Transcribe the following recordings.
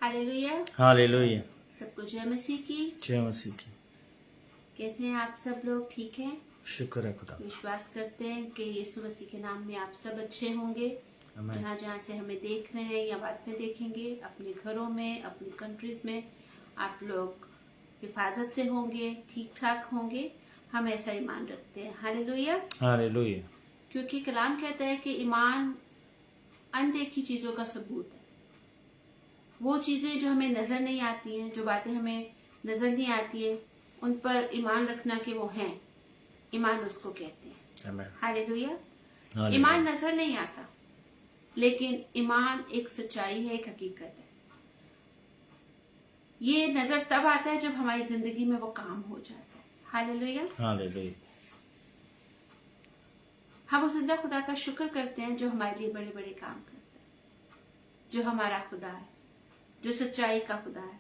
Hallelujah. Hallelujah. सबको जय मसीह की। जय मसीह की। कैसे हैं आप सब लोग? ठीक हैं? शुक्र है खुदा। विश्वास करते हैं कि यीशु मसीह के नाम में आप सब अच्छे होंगे। आमीन। जहाँ जहाँ से हमें देख रहे हैं या बाद में देखेंगे, अपने घरों में, अपनी कंट्रीज में आप लोग हिफाजत से होंगे, ठीक ठाक होंगे। हम ऐसा ईमान रखते हैं। हालेलुया। हालेलुया। क्योंकि कलाम कहता है कि ईमान अनदेखी चीजों का सबूत है। वो चीजें जो हमें नजर नहीं आती हैं, जो बातें हमें नजर नहीं आती है, उन पर ईमान रखना कि वो हैं, ईमान उसको कहते हैं। आमीन। हालेलुया। हालेलुया। ईमान नजर नहीं आता, लेकिन ईमान एक सच्चाई है, एक हकीकत है। ये नजर तब आता है जब हमारी जिंदगी में वो काम हो जाता है। हालेलुया। हालेलुया। हम उस जिंदा खुदा का शुक्र करते हैं जो हमारे लिए बड़े बड़े काम करता है, जो हमारा खुदा है, जो सच्चाई का खुदा है।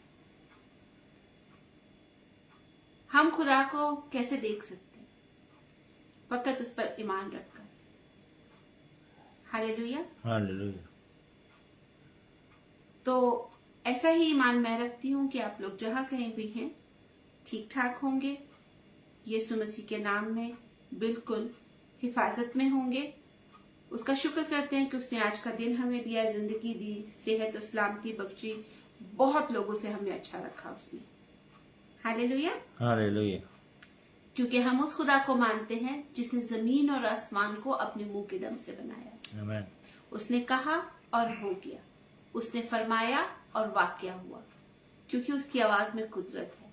हम खुदा को कैसे देख सकते हैं? फकत उस पर ईमान रखकर। हालेलुया। हालेलुया। तो ऐसा ही ईमान मैं रखती हूँ कि आप लोग जहां कहीं भी हैं ठीक ठाक होंगे, यीशु मसीह के नाम में बिल्कुल हिफाजत में होंगे। उसका शुक्र करते हैं कि उसने आज का दिन हमें दिया, जिंदगी दी, सेहत और सलामती बख्शी, बहुत लोगों से हमें अच्छा रखा उसने। हालेलुया। हालेलुया। क्योंकि हम उस खुदा को मानते हैं जिसने जमीन और आसमान को अपने मुंह के दम से बनाया। आमीन। उसने कहा और हो गया, उसने फरमाया और वाकया हुआ। क्योंकि उसकी आवाज में कुदरत है,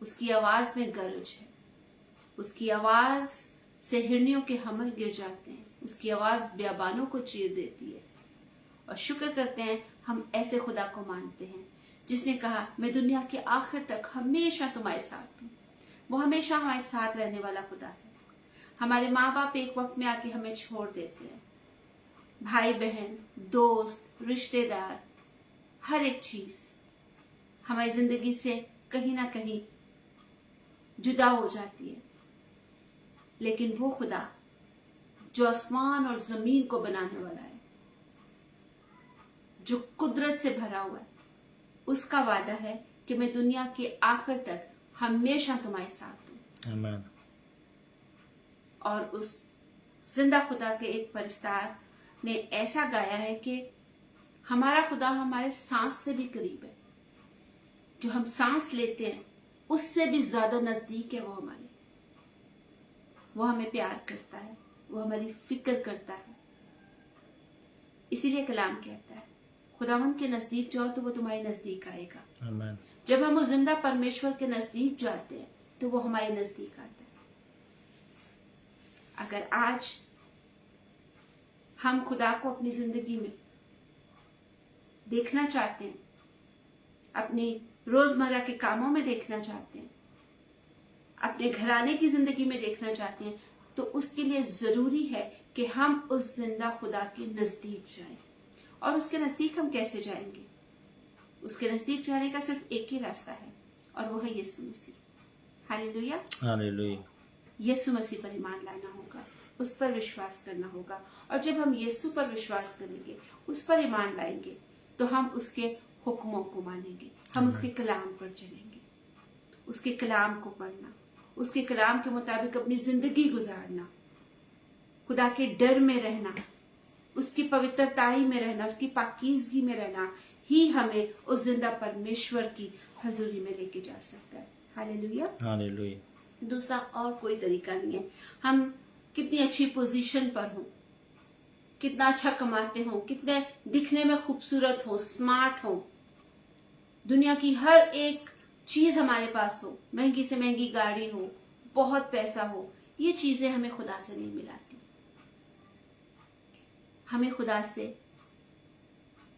उसकी आवाज में गरज है, उसकी आवाज से हिरनियों के हमल गिर जाते हैं, उसकी आवाज बियाबानों को चीर देती है। और शुक्र करते हैं हम ऐसे खुदा को मानते हैं जिसने कहा मैं दुनिया के आखिर तक हमेशा तुम्हारे साथ हूँ। वो हमेशा हमारे साथ रहने वाला खुदा है। हमारे माँ बाप एक वक्त में आके हमें छोड़ देते हैं, भाई बहन, दोस्त, रिश्तेदार, हर एक चीज हमारी जिंदगी से कहीं ना कहीं जुदा हो जाती है। लेकिन वो खुदा जो आसमान और जमीन को बनाने वाला है, जो कुदरत से भरा हुआ है, उसका वादा है कि मैं दुनिया के आखिर तक हमेशा तुम्हारे साथ हूं। आमीन। और उस जिंदा खुदा के एक परिस्तार ने ऐसा गाया है कि हमारा खुदा हमारे सांस से भी करीब है। जो हम सांस लेते हैं उससे भी ज्यादा नजदीक है वो हमारे। वो हमें प्यार करता है, वो हमारी फिक्र करता है। इसीलिए कलाम कहता है खुदावंद के नजदीक जाओ तो वो तुम्हारे नजदीक आएगा। आमीन। जब हम उस जिंदा परमेश्वर के नजदीक जाते हैं तो वो हमारे नजदीक आता है। अगर आज हम खुदा को अपनी जिंदगी में देखना चाहते हैं, अपनी रोजमर्रा के कामों में देखना चाहते हैं, अपने घराने की जिंदगी में देखना चाहते हैं, तो उसके लिए जरूरी है कि हम उस जिंदा खुदा के नजदीक जाएं। और उसके नजदीक हम कैसे जाएंगे? उसके नजदीक जाने का सिर्फ एक ही रास्ता है और वो है यीशु मसीह। हालेलुया। हालेलुया। यीशु मसीह पर ईमान लाना होगा, उस पर विश्वास करना होगा। और जब हम यीशु पर विश्वास करेंगे, उस पर ईमान लाएंगे, तो हम उसके हुक्मों को मानेंगे, हम उसके कलाम पर चलेंगे। उसके कलाम को पढ़ना, उसके कलाम के मुताबिक अपनी जिंदगी गुजारना, खुदा के डर में रहना, उसकी पवित्रताई में रहना, उसकी पाकीज़गी में रहना ही हमें उस जिंदा परमेश्वर की हजूरी में लेके जा सकता है। हालेलुया। हालेलुया। दूसरा और कोई तरीका नहीं है। हम कितनी अच्छी पोजीशन पर हों, कितना अच्छा कमाते हों, कितने दिखने में खूबसूरत हो, स्मार्ट हो, दुनिया की हर एक चीज हमारे पास हो, महंगी से महंगी गाड़ी हो, बहुत पैसा हो, ये चीजें हमें खुदा से नहीं मिलाती। हमें खुदा से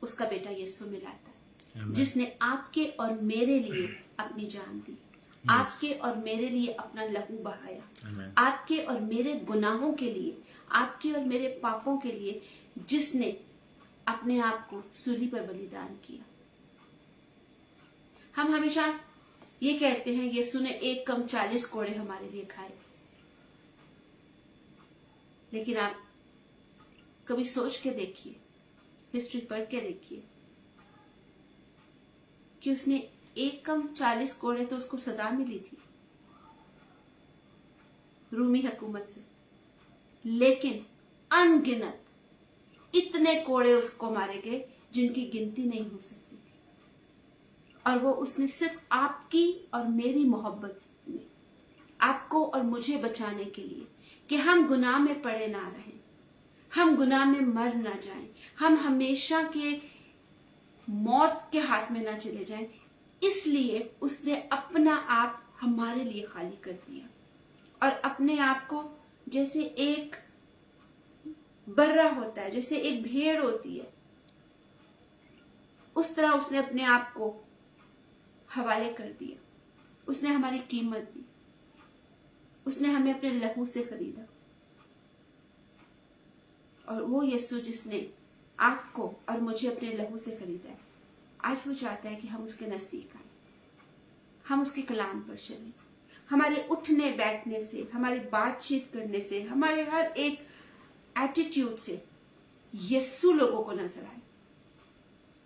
उसका बेटा यीशु मिलाता है, आमीन। जिसने आपके और मेरे लिए अपनी जान दी, आपके और मेरे लिए अपना लहू बहाया, आमीन। आपके और मेरे गुनाहों के लिए, आपके और मेरे पापों के लिए, जिसने अपने आप को सूली पर बलिदान किया। हम हमेशा ये कहते हैं यीशु ने एक कम 40 कोड़े हमारे लिए खाए, लेकिन आप कभी सोच के देखिए, हिस्ट्री पढ़ के देखिए, कि उसने एक कम 40 कोड़े तो उसको सजा मिली थी रूमी हुकूमत से, लेकिन अनगिनत इतने कोड़े उसको मारे गए जिनकी गिनती नहीं हो सकती थी। और वो उसने सिर्फ आपकी और मेरी मोहब्बत में, आपको और मुझे बचाने के लिए, कि हम गुनाह में पड़े ना रहें, हम गुनाह में मर ना जाएं, हम हमेशा के मौत के हाथ में ना चले जाएं, इसलिए उसने अपना आप हमारे लिए खाली कर दिया और अपने आप को, जैसे एक बर्रा होता है, जैसे एक भेड़ होती है, उस तरह उसने अपने आप को हवाले कर दिया। उसने हमारी कीमत दी, उसने हमें अपने लहू से खरीदा। और वो यीशु जिसने आपको और मुझे अपने लहू से खरीदा है, आज वो चाहता है कि हम उसके नजदीक आए, हम उसके कलाम पर चलें। हमारे उठने बैठने से, हमारी बातचीत करने से, हमारे हर एक एटीट्यूड से यीशु लोगों को नजर आए।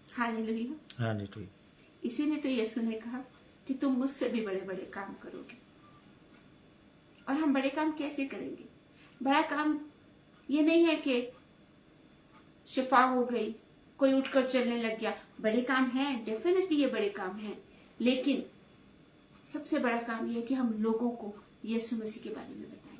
Hallelujah, hallelujah. इसीलिए तो यीशु ने कहा कि तुम मुझसे भी बड़े बड़े काम करोगे। और हम बड़े काम कैसे करेंगे? बड़ा काम ये नहीं है कि शिफा हो गई, कोई उठकर चलने लग गया। बड़े काम हैं, डेफिनेटली ये बड़े काम हैं, लेकिन सबसे बड़ा काम ये है कि हम लोगों को यीशु मसीह के बारे में बताएं,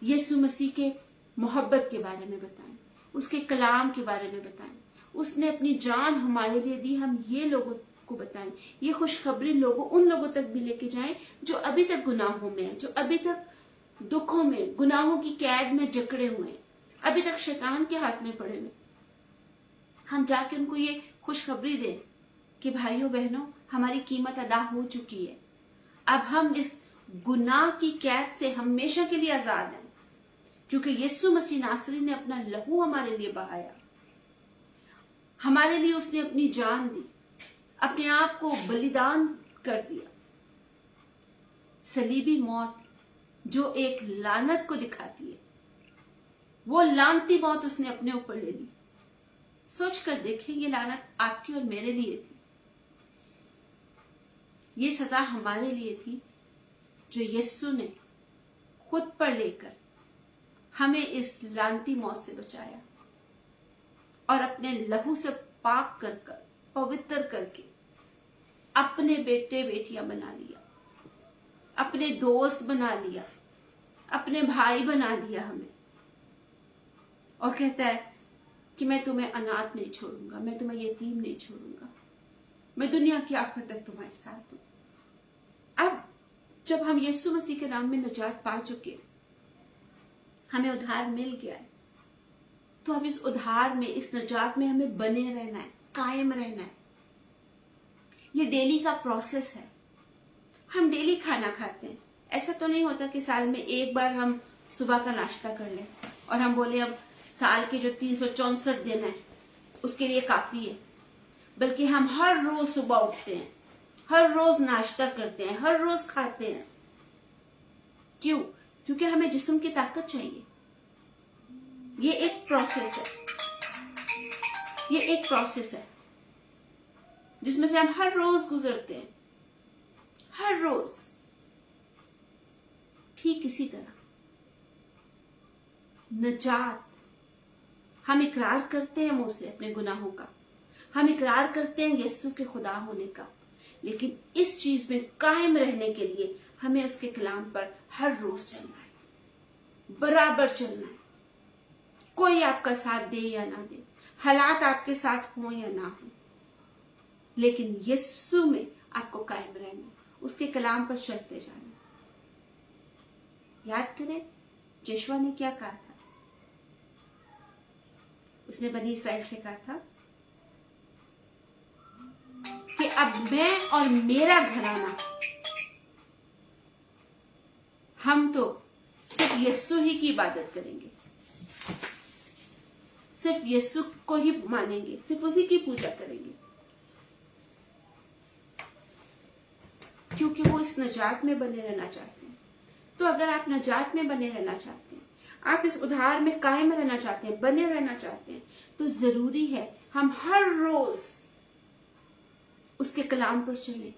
यीशु मसीह के मोहब्बत के बारे में बताएं, उसके कलाम के बारे में बताएं। उसने अपनी जान हमारे लिए दी, हम ये लोगों को बताएं, ये खुशखबरी उन लोगों तक भी लेके जाएं जो अभी तक गुनाहों में है, जो अभी तक दुखों में, गुनाहों की कैद में जकड़े हुए हैं, अभी तक शैतान के हाथ में पड़े हुए। हम जाके उनको ये खुशखबरी दें कि भाइयों बहनों, हमारी कीमत अदा हो चुकी है, अब हम इस गुनाह की कैद से हमेशा के लिए आजाद हैं, क्योंकि यीशु मसीह नासरी ने अपना लहू हमारे लिए बहाया, हमारे लिए उसने अपनी जान दी, अपने आप को बलिदान कर दिया। सलीबी मौत जो एक लानत को दिखाती है, वो लानती मौत उसने अपने ऊपर ले ली। सोच कर देखें, ये लानत आपकी और मेरे लिए थी, ये सजा हमारे लिए थी, जो यीशु ने खुद पर लेकर हमें इस लानती मौत से बचाया और अपने लहू से पाक कर पवित्र करके अपने बेटे बेटियां बना लिया, अपने दोस्त बना लिया, अपने भाई बना लिया हमें। और कहता है कि मैं तुम्हें अनाथ नहीं छोड़ूंगा, मैं तुम्हें यतीम नहीं छोड़ूंगा, मैं दुनिया की आखिर तक तुम्हारे साथ हूं। अब जब हम यीशु मसीह के नाम में निजात पा चुके, हमें उद्धार मिल गया है, तो हम इस उद्धार में, इस निजात में हमें बने रहना है, कायम रहना है। ये डेली का प्रोसेस है। हम डेली खाना खाते हैं। ऐसा तो नहीं होता कि साल में एक बार हम सुबह का नाश्ता कर लें और हम बोले अब साल के जो 364 दिन है उसके लिए काफी है, बल्कि हम हर रोज सुबह उठते हैं, हर रोज नाश्ता करते हैं, हर रोज खाते हैं। क्यों? क्योंकि हमें जिस्म की ताकत चाहिए। ये एक प्रोसेस है, ये एक प्रोसेस है जिसमें से हम हर रोज गुजरते हैं, हर रोज। ठीक इसी तरह निजात, हम इकरार करते हैं मुंह से अपने गुनाहों का, हम इकरार करते हैं यीशु के खुदा होने का, लेकिन इस चीज में कायम रहने के लिए हमें उसके कलाम पर हर रोज चलना है, बराबर चलना है। कोई आपका साथ दे या ना दे, हालात आपके साथ हो या ना हो, लेकिन यीशु में आपको कायम रहना, उसके कलाम पर चलते जाना। याद करें यहोशू ने क्या कहा था? उसने बनी इस्राएल से कहा था कि अब मैं और मेरा घराना, हम तो सिर्फ यीशु ही की इबादत करेंगे, सिर्फ यीशु को ही मानेंगे, सिर्फ उसी की पूजा करेंगे, क्योंकि वो इस निजात में बने रहना चाहते हैं। तो अगर आप निजात में बने रहना चाहते हैं, आप इस उद्धार में कायम रहना चाहते हैं, बने रहना चाहते हैं, तो जरूरी है हम हर रोज उसके कलाम पर चलें,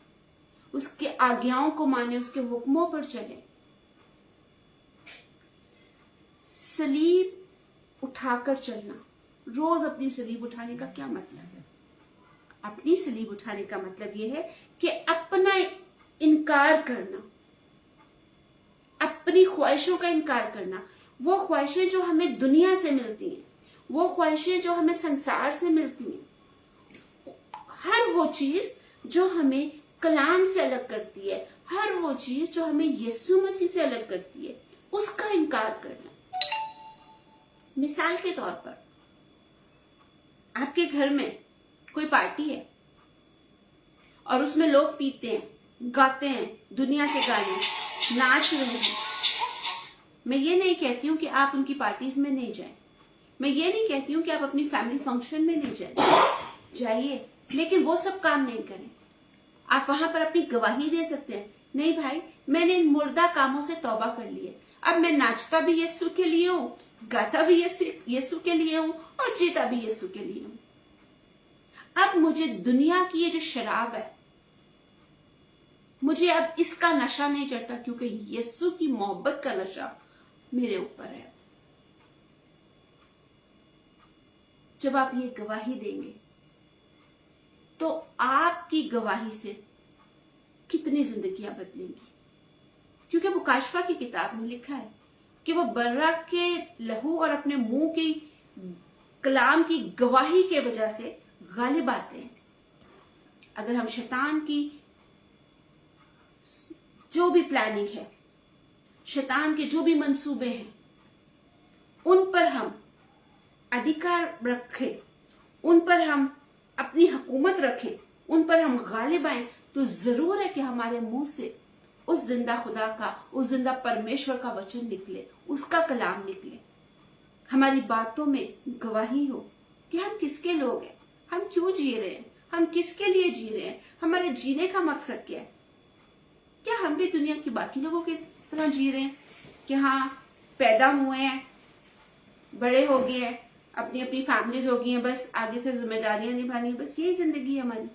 उसके आज्ञाओं को माने, उसके हुक्मों पर चलें। सलीब उठाकर चलना, रोज अपनी सलीब उठाने का क्या मतलब है? अपनी सलीब उठाने का मतलब यह है कि अपना इनकार करना, अपनी ख्वाहिशों का इनकार करना। वो ख्वाहिशें जो हमें दुनिया से मिलती हैं, वो ख्वाहिशें जो हमें संसार से मिलती हैं, हर वो चीज जो हमें कलाम से अलग करती है, हर वो चीज जो हमें यीशु मसीह से अलग करती है, उसका इनकार करना। मिसाल के तौर पर, आपके घर में कोई पार्टी है और उसमें लोग पीते हैं, गाते हैं, दुनिया के गाने, नाच रहे हैं। मैं ये नहीं कहती हूँ कि आप उनकी पार्टीज में नहीं जाएं। मैं ये नहीं कहती हूँ कि आप अपनी फैमिली फंक्शन में नहीं जाइए, लेकिन वो सब काम नहीं करें। आप वहां पर अपनी गवाही दे सकते हैं, नहीं भाई, मैंने इन मुर्दा कामों से तौबा कर ली है। अब मैं नाचता भी यीशु के लिए हूँ, गाता भी यीशु के लिए हूँ और जीता भी यीशु के लिए हूँ। अब मुझे दुनिया की ये जो शराब है, मुझे अब इसका नशा नहीं चढ़ता, क्योंकि यीशु की मोहब्बत का नशा मेरे ऊपर है। जब आप ये गवाही देंगे तो आपकी गवाही से कितनी जिंदगियां बदलेंगी। क्योंकि मुकाशफा की किताब में लिखा है कि वो बर्रा के लहू और अपने मुंह की कलाम की गवाही के वजह से गालिब आते हैं। अगर हम शैतान की जो भी प्लानिंग है, शैतान के जो भी मंसूबे हैं, उन पर हम अधिकार रखें, उन पर हम अपनी हुकूमत रखें, उन पर हम गालिब आए, तो जरूर है कि हमारे मुंह से उस जिंदा खुदा का, उस जिंदा परमेश्वर का वचन निकले, उसका कलाम निकले। हमारी बातों में गवाही हो कि हम किसके लोग हैं, हम क्यों जी रहे हैं, हम किसके लिए जी रहे हैं, हमारे जीने का मकसद क्या है। क्या हम भी दुनिया की बाकी लोगों की तरह जी रहे हैं कि हाँ, पैदा हुए हैं, बड़े हो गए हैं, अपनी अपनी फैमिलीज हो गई हैं, बस आगे से जिम्मेदारियां निभानी है, बस यही जिंदगी है हमारी।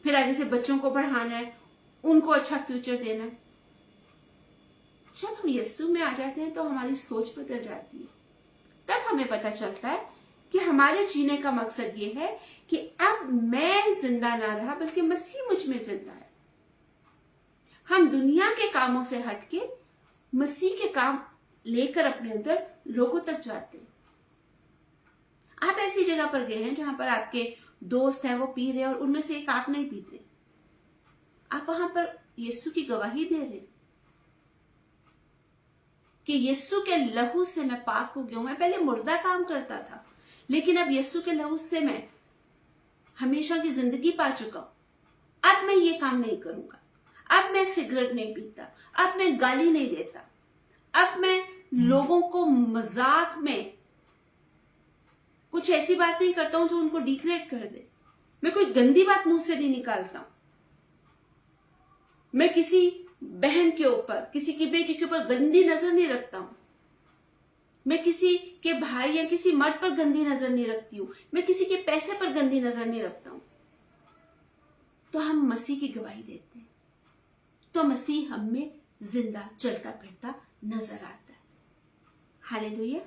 फिर आगे से बच्चों को पढ़ाना है, उनको अच्छा फ्यूचर देना है। जब हम यीशु में आ जाते हैं तो हमारी सोच बदल जाती है। तब हमें पता चलता है कि हमारे जीने का मकसद ये है कि अब मैं जिंदा ना रहा, बल्कि मसीह मुझ में जिंदा है। हम दुनिया के कामों से हटके मसीह के काम लेकर अपने अंदर लोगों तक जाते हैं। आप ऐसी जगह पर गए हैं जहां पर आपके दोस्त हैं, वो पी रहे हैं और उनमें से एक आप नहीं पीते, आप वहां पर यीशु की गवाही दे रहे हैं कि यीशु के लहू से मैं पाक हो गया हूं। मैं पहले मुर्दा काम करता था, लेकिन अब यीशु के लहू से मैं हमेशा की जिंदगी पा चुका हूं। अब मैं ये काम नहीं करूंगा, अब मैं सिगरेट नहीं पीता, अब मैं गाली नहीं देता, अब मैं लोगों को मजाक में कुछ ऐसी बात नहीं करता हूं जो उनको डिग्रेड कर दे। मैं कोई गंदी बात मुंह से नहीं निकालता हूं। मैं किसी बहन के ऊपर, किसी की बेटी के ऊपर गंदी नजर नहीं रखता हूं। मैं किसी के भाई या किसी मर्द पर गंदी नजर नहीं रखती हूं। मैं किसी के पैसे पर गंदी नजर नहीं रखता हूं। तो हम मसीह की गवाही देते हैं, तो मसीह हम में जिंदा चलता फिरता नजर आता है। हालेलुया।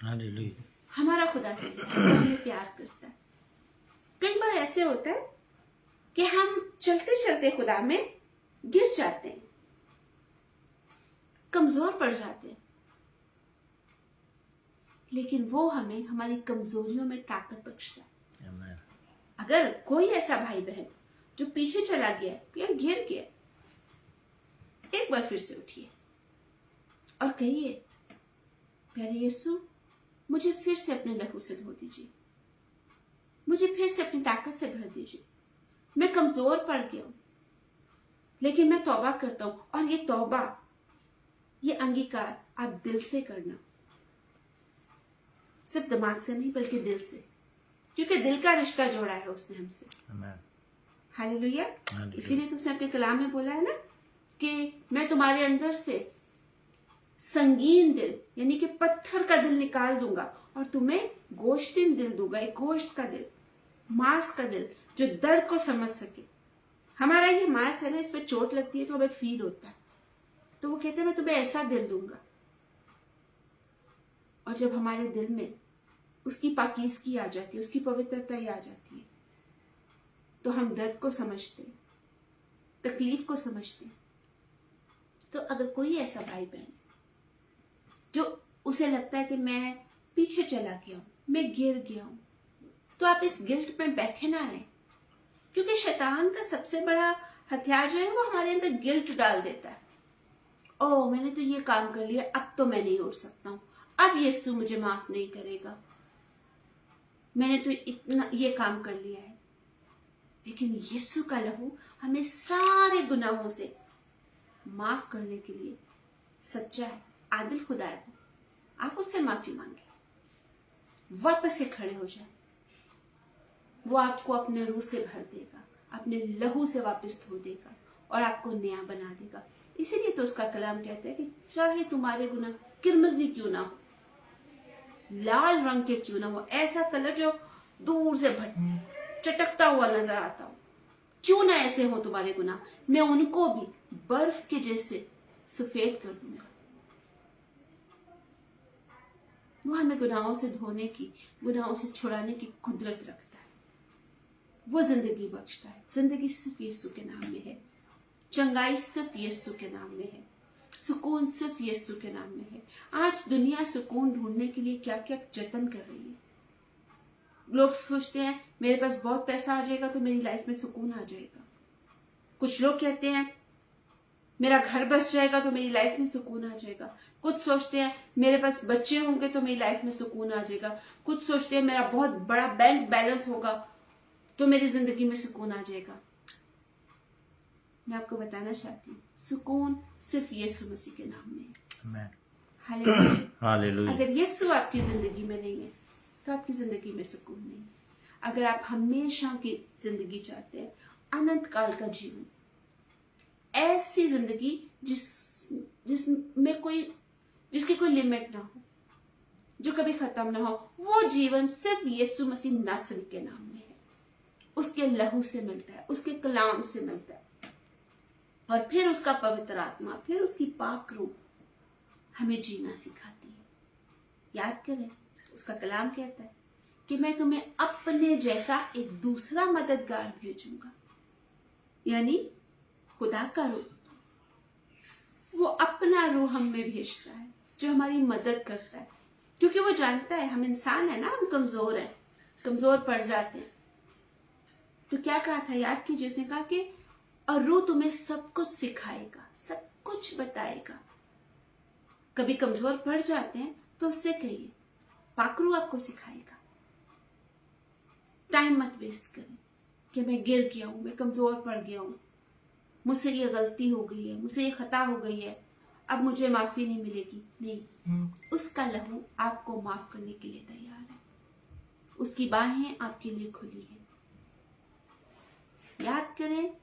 हालेलुया। हमारा खुदा से हमें प्यार करता है। कई बार ऐसे होता है कि हम चलते चलते खुदा में गिर जाते हैं, कमजोर पड़ जाते हैं, लेकिन वो हमें हमारी कमजोरियों में ताकत बख्शता है। आमीन। अगर कोई ऐसा भाई बहन जो पीछे चला गया या गिर गया, एक बार फिर से उठिए और कहिए, प्यारे यीशु, मुझे फिर से अपने लहू से धो दीजिए, मुझे फिर से अपनी ताकत से भर दीजिए। मैं कमजोर पड़ गया हूं, लेकिन मैं तौबा करता हूं। और ये तौबा, ये अंगीकार आप दिल से करना, सिर्फ दिमाग से नहीं बल्कि दिल से, क्योंकि दिल का रिश्ता जोड़ा है उसने हमसे। आमीन। हालेलुया। हालेलुया। इसीलिए तो उसने अपने कलाम में बोला है ना कि मैं तुम्हारे अंदर से संगीन दिल यानी कि पत्थर का दिल निकाल दूंगा और तुम्हें गोश्तिन दिल दूंगा, एक गोश्त का दिल, मांस का दिल, जो दर्द को समझ सके। हमारा ये मांस है ना, इस पे चोट लगती है तो हमें फील होता है, तो वो कहते हैं मैं तुम्हें ऐसा दिल दूंगा। और जब हमारे दिल में उसकी पाकीज़गी आ जाती है, उसकी पवित्रता आ जाती है, तो हम दर्द को समझते, तकलीफ को समझते। तो अगर कोई ऐसा भाई बहन जो उसे लगता है कि मैं पीछे चला गया हूं, मैं गिर गया हूं, तो आप इस गिल्ट में बैठे ना रहें, क्योंकि शैतान का सबसे बड़ा हथियार जो है वो हमारे अंदर गिल्ट डाल देता है। ओह, मैंने तो ये काम कर लिया, अब तो मैं नहीं उठ सकता हूं, अब यीशु मुझे माफ नहीं करेगा, मैंने तो इतना ये काम कर लिया है। लेकिन यीशु का लहू हमें सारे गुनाहों से माफ करने के लिए सच्चा है, आदिल खुदा है। आप उससे माफी मांगे, वापस से खड़े हो जाए, वो आपको अपने रूह से भर देगा, अपने लहू से वापस धो देगा और आपको नया बना देगा। इसीलिए तो उसका कलाम कहता है कि चाहे तुम्हारे गुनाह किरमजी क्यों ना हो, लाल रंग के क्यों ना हो, ऐसा कलर जो दूर से चटकता हुआ नजर आता हो, क्यों ना ऐसे हो तुम्हारे गुनाह, मैं उनको भी बर्फ के जैसे सफेद कर दूंगा। वो हमें गुनाहों से धोने की, गुनाहों से छुड़ाने की कुदरत रखता है। वो जिंदगी बख्शता है। जिंदगी सिर्फ यीशु के नाम में है, चंगाई सिर्फ यीशु के नाम में है, सुकून सिर्फ यीशु के नाम में है। आज दुनिया सुकून ढूंढने के लिए क्या क्या जतन कर रही है। लोग सोचते हैं मेरे पास बहुत पैसा आ जाएगा तो मेरी लाइफ में सुकून आ जाएगा। कुछ लोग कहते हैं मेरा घर बस जाएगा तो मेरी लाइफ में सुकून आ जाएगा। कुछ सोचते हैं मेरे पास बच्चे होंगे तो मेरी लाइफ में सुकून आ जाएगा। कुछ सोचते हैं मेरा बहुत बड़ा बैंक बैलेंस होगा तो मेरी जिंदगी में सुकून आ जाएगा। मैं आपको बताना चाहती हूँ, सुकून सिर्फ यीशु मसीह के नाम में है। हालेलुया। हालेलुया। अगर यीशु आपकी जिंदगी में नहीं है तो आपकी जिंदगी में सुकून नहीं। अगर आप हमेशा की जिंदगी चाहते हैं, अनंत काल का जीवन, ऐसी जिंदगी जिसमें जिसकी कोई लिमिट ना हो, जो कभी खत्म ना हो, वो जीवन सिर्फ यीशु मसीह नासरी के नाम में है। उसके लहू से मिलता है, उसके कलाम से मिलता है, और फिर उसका पवित्र आत्मा, फिर उसकी पाक रूह हमें जीना सिखाती है। याद करें, उसका कलाम कहता है कि मैं तुम्हें अपने जैसा एक दूसरा मददगार भेजूंगा, यानी खुदा का रूह। वो अपना रूह हम में भेजता है जो हमारी मदद करता है, क्योंकि वो जानता है हम इंसान है ना, हम कमजोर हैं, कमजोर पड़ जाते हैं। तो क्या कहा था, याद कीजिए, उसने कहा कि और रूह तुम्हें सब कुछ सिखाएगा, सब कुछ बताएगा। कभी कमजोर पड़ जाते हैं तो उससे कहिए, पाक रूह आपको सिखाएगा। टाइम मत वेस्ट करें कि मैं गिर गया हूं, मैं कमजोर पड़ गया हूं, मुझसे ये गलती हो गई है, मुझसे ये खता हो गई है, अब मुझे माफी नहीं मिलेगी। नहीं, उसका लहू आपको माफ करने के लिए तैयार है। उसकी बाहें आपके लिए खुली हैं। याद करें,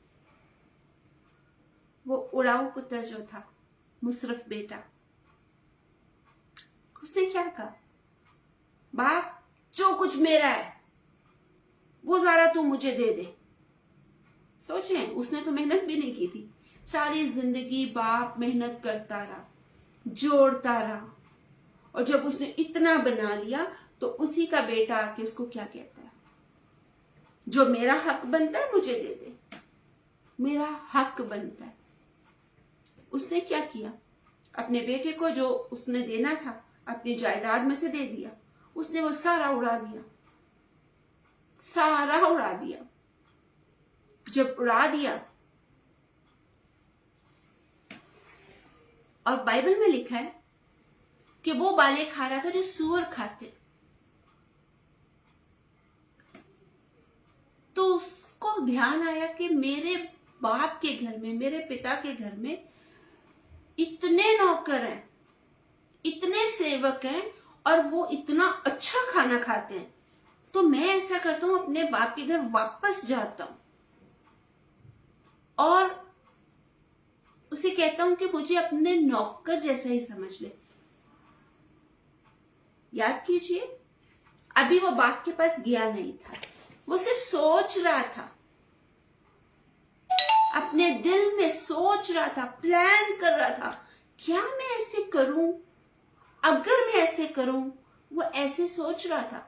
वो उड़ाऊ पुत्र जो था, मुसरफ बेटा, उसने क्या कहा, बाप जो कुछ मेरा है वो सारा तू मुझे दे दे। सोचें, उसने तो मेहनत भी नहीं की थी, सारी जिंदगी बाप मेहनत करता रहा, जोड़ता रहा, और जब उसने इतना बना लिया तो उसी का बेटा आके उसको क्या कहता है, जो मेरा हक बनता है मुझे दे दे, मेरा हक बनता है। उसने क्या किया, अपने बेटे को जो उसने देना था अपनी जायदाद में से दे दिया। उसने वो सारा उड़ा दिया, सारा उड़ा दिया। जब उड़ा दिया, और बाइबल में लिखा है कि वो बाले खा रहा था जो सूअर खाते। तो उसको ध्यान आया कि मेरे बाप के घर में, मेरे पिता के घर में इतने नौकर हैं, इतने सेवक हैं, और वो इतना अच्छा खाना खाते हैं, तो मैं ऐसा करता हूं, अपने बाप के घर वापस जाता हूं और उसे कहता हूं कि मुझे अपने नौकर जैसा ही समझ ले। याद कीजिए, अभी वो बाप के पास गया नहीं था, वो सिर्फ सोच रहा था, अपने दिल में सोच रहा था, प्लान कर रहा था, क्या मैं ऐसे करूं, अगर मैं ऐसे करूं, वो ऐसे सोच रहा था।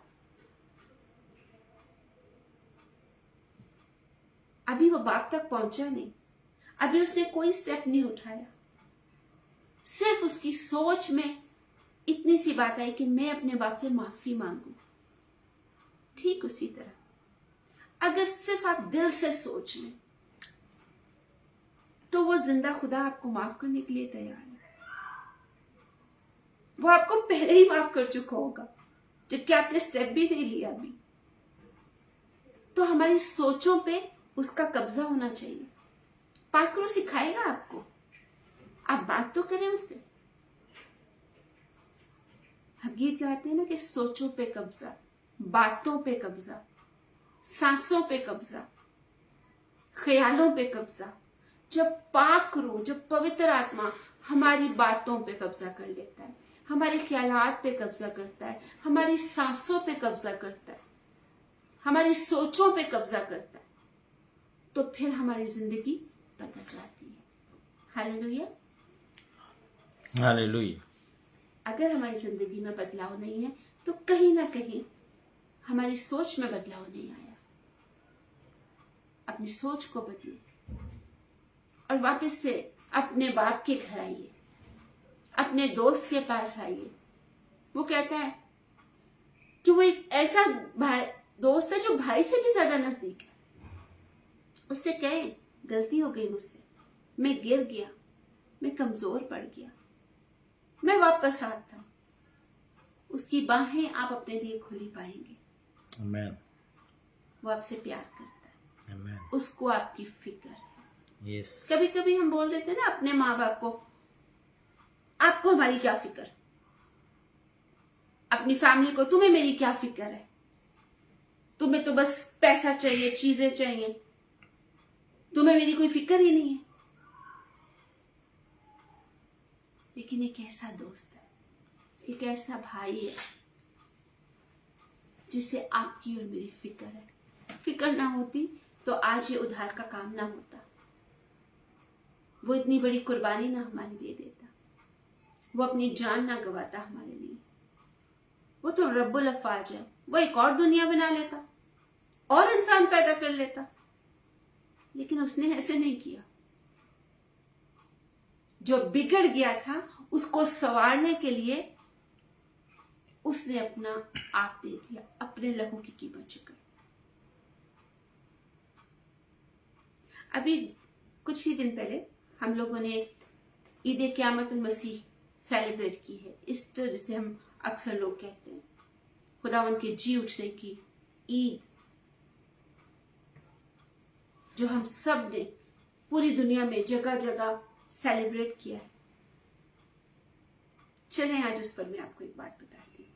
अभी वो बाप तक पहुंचा नहीं, अभी उसने कोई स्टेप नहीं उठाया। सिर्फ उसकी सोच में इतनी सी बात आई कि मैं अपने बाप से माफी मांगू। ठीक उसी तरह अगर सिर्फ आप दिल से सोच लें तो वो जिंदा खुदा आपको माफ करने के लिए तैयार है। वो आपको पहले ही माफ कर चुका होगा जबकि आपने स्टेप भी नहीं लिया अभी। तो हमारी सोचों पे उसका कब्जा होना चाहिए। पाकरू सिखाएगा आपको, आप बात तो करें उससे। हम गीत गाते हैं ना कि सोचों पे कब्जा, बातों पे कब्जा, सांसों पे कब्जा, ख्यालों पे कब्जा। जब पाकरू, जब पवित्र आत्मा हमारी बातों पे कब्जा कर लेता है, हमारे ख्यालात पे कब्जा करता है, हमारी सांसों पे कब्जा करता है, हमारी सोचों पे कब्जा करता है, तो फिर हमारी जिंदगी बदल जाती है। हालेलुया। हालेलुया। अगर हमारी जिंदगी में बदलाव नहीं है तो कहीं ना कहीं हमारी सोच में बदलाव नहीं आया। अपनी सोच को बदलिए और वापस से अपने बाप के घर आइए, अपने दोस्त के पास आइए। वो कहता है कि वो एक ऐसा भाई दोस्त है जो भाई से भी ज्यादा नजदीक है। उससे कहे गलती हो गई मुझसे, मैं गिर गया, मैं कमजोर पड़ गया, मैं वापस आता हूं। उसकी बाहें आप अपने लिए खुली पाएंगे। आमेन। वो आपसे प्यार करता है, आमेन। उसको आपकी फिक्र है। यस। कभी कभी हम बोल देते हैं ना अपने माँ बाप को, आपको हमारी क्या फिक्र, अपनी फैमिली को तुम्हें मेरी क्या फिक्र है, तुम्हें तो बस पैसा चाहिए, चीजें चाहिए, तुम्हें मेरी कोई फिक्र ही नहीं है। लेकिन एक ऐसा दोस्त है, एक ऐसा भाई है जिसे आपकी और मेरी फिक्र है। फिक्र ना होती तो आज ये उद्धार का काम ना होता, वो इतनी बड़ी कुर्बानी ना हमारे लिए देता, वो अपनी जान ना गवाता हमारे लिए। वो तो रब्बुल अफ़ाज है, वो एक और दुनिया बना लेता और इंसान पैदा कर लेता, लेकिन उसने ऐसे नहीं किया। जो बिगड़ गया था उसको संवारने के लिए उसने अपना आप दे दिया, अपने लहू की कीमत चुकाई। अभी कुछ ही दिन पहले हम लोगों ने ईद क़यामत मसीह सेलिब्रेट की है, ईस्टर जिसे हम अक्सर लोग कहते हैं, खुदावंद के जी उठने की ईद, जो हम सब ने पूरी दुनिया में जगह जगह सेलिब्रेट किया है। चलें आज उस पर मैं आपको एक बात बताती हूँ,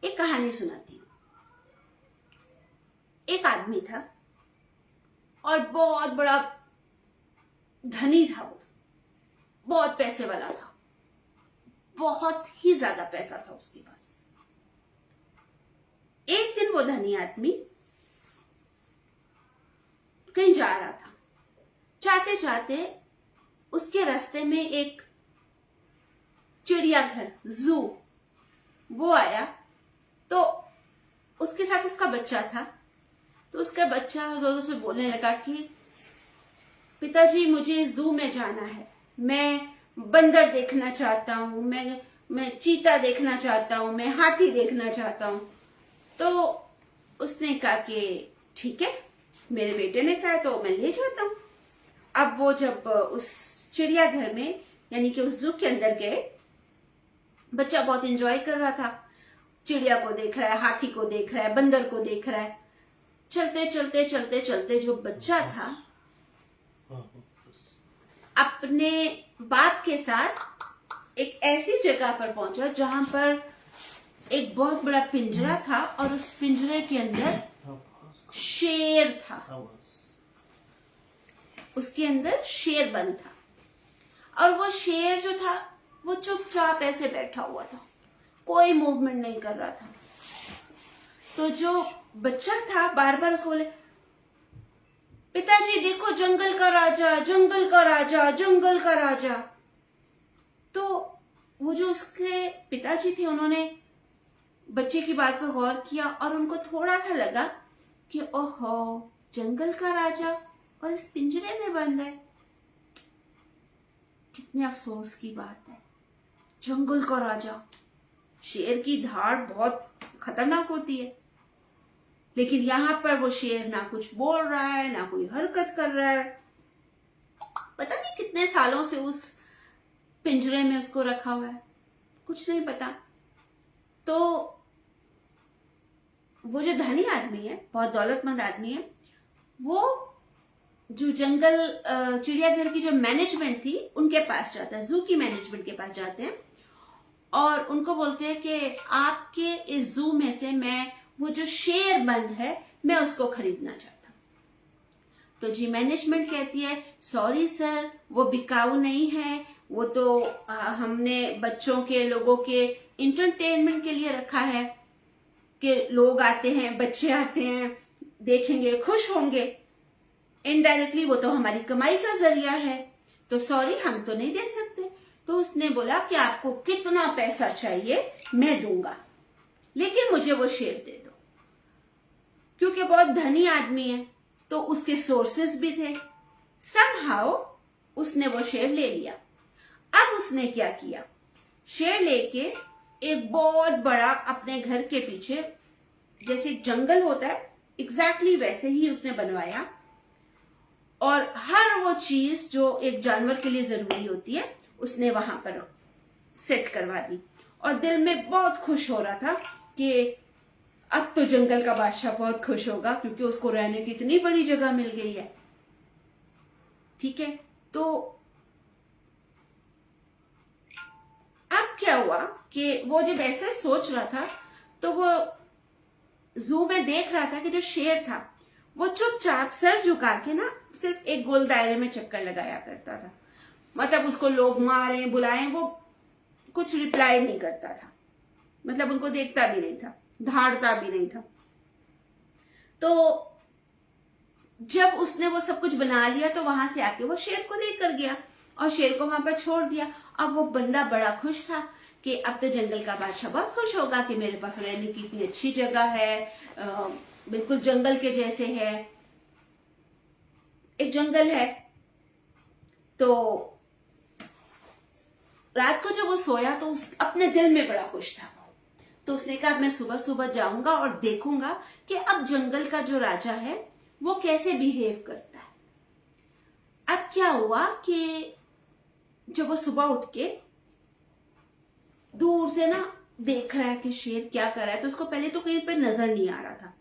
एक कहानी सुनाती हूँ। एक आदमी था और बहुत बड़ा धनी था, वो बहुत पैसे वाला था, बहुत ही ज्यादा पैसा था उसके पास। एक दिन वो धनी आदमी कहीं जा रहा था, जाते जाते उसके रास्ते में एक चिड़ियाघर, जू, वो आया। तो उसके साथ उसका बच्चा था। तो उसका बच्चा जोर जोर से बोलने लगा कि पिताजी मुझे जू में जाना है, मैं बंदर देखना चाहता हूँ, मैं चीता देखना चाहता हूँ, मैं हाथी देखना चाहता हूँ। तो उसने कहा कि ठीक है, मेरे बेटे ने कहा तो मैं ले जाता हूँ। अब वो जब उस चिड़ियाघर में यानी कि उस जू के अंदर गए, बच्चा बहुत एंजॉय कर रहा था, चिड़िया को देख रहा है, हाथी को देख रहा है, बंदर को देख रहा है। चलते चलते चलते चलते जो बच्चा था अपने बाप के साथ एक ऐसी जगह पर पहुंचा जहां पर एक बहुत बड़ा पिंजरा था और उस पिंजरे के अंदर शेर था। उसके अंदर शेर बंद था और वो शेर जो था वो चुपचाप ऐसे बैठा हुआ था, कोई मूवमेंट नहीं कर रहा था। तो जो बच्चा था बार बार उसको बोले, पिताजी देखो जंगल का राजा, जंगल का राजा, जंगल का राजा। तो वो जो उसके पिताजी थे उन्होंने बच्चे की बात पर गौर किया और उनको थोड़ा सा लगा कि ओहो, जंगल का राजा और इस पिंजरे में बंद है, कितने अफसोस की बात है। जंगल का राजा, शेर की धाड़ बहुत खतरनाक होती है, लेकिन यहां पर वो शेर ना कुछ बोल रहा है, ना कोई हरकत कर रहा है। पता नहीं कितने सालों से उस पिंजरे में उसको रखा हुआ है, कुछ नहीं पता। तो वो जो धनी आदमी है, बहुत दौलतमंद आदमी है, वो जो जंगल चिड़ियाघर की जो मैनेजमेंट थी उनके पास जाता है, जू की मैनेजमेंट के पास जाते हैं और उनको बोलते हैं कि आपके इस जू में से मैं वो जो शेर बंद है मैं उसको खरीदना चाहता हूं। तो जी मैनेजमेंट कहती है, सॉरी सर, वो बिकाऊ नहीं है, वो तो हमने बच्चों के, लोगों के इंटरटेनमेंट के लिए रखा है कि लोग आते हैं, बच्चे आते हैं, देखेंगे, खुश होंगे। इनडायरेक्टली वो तो हमारी कमाई का जरिया है, तो सॉरी हम तो नहीं दे सकते। तो उसने बोला कि आपको कितना पैसा चाहिए मैं दूंगा, लेकिन मुझे वो शेर दे दो। क्योंकि बहुत धनी आदमी है तो उसके सोर्सेस भी थे। समहाउ उसने वो शेर ले लिया। अब उसने क्या किया, शेर लेके एक बहुत बड़ा अपने घर के पीछे, जैसे जंगल होता है एग्जैक्टली वैसे ही उसने बनवाया और हर वो चीज जो एक जानवर के लिए जरूरी होती है उसने वहां पर सेट करवा दी। और दिल में बहुत खुश हो रहा था कि अब तो जंगल का बादशाह बहुत खुश होगा क्योंकि उसको रहने की इतनी बड़ी जगह मिल गई है। ठीक है, तो अब क्या हुआ कि वो जब ऐसे सोच रहा था तो वो जू में देख रहा था कि जो शेर था वो चुपचाप सर झुका के ना सिर्फ एक गोल दायरे में चक्कर लगाया करता था। मतलब उसको लोग मारे बुलाएं, वो कुछ रिप्लाई नहीं करता था, मतलब उनको देखता भी नहीं था, धाड़ता भी नहीं था। तो जब उसने वो सब कुछ बना लिया तो वहां से आके वो शेर को लेकर गया और शेर को वहां पर छोड़ दिया। अब वो बंदा बड़ा खुश था कि अब तो जंगल का बादशाह बहुत खुश होगा कि मेरे पास रहने की इतनी अच्छी जगह है, बिल्कुल जंगल के जैसे है, एक जंगल है। तो रात को जब वो सोया तो अपने दिल में बड़ा खुश था। तो उसने कहा मैं सुबह सुबह जाऊंगा और देखूंगा कि अब जंगल का जो राजा है वो कैसे बिहेव करता है। अब क्या हुआ कि जब वो सुबह उठ के दूर से ना देख रहा है कि शेर क्या कर रहा है, तो उसको पहले तो कहीं पे नजर नहीं आ रहा था।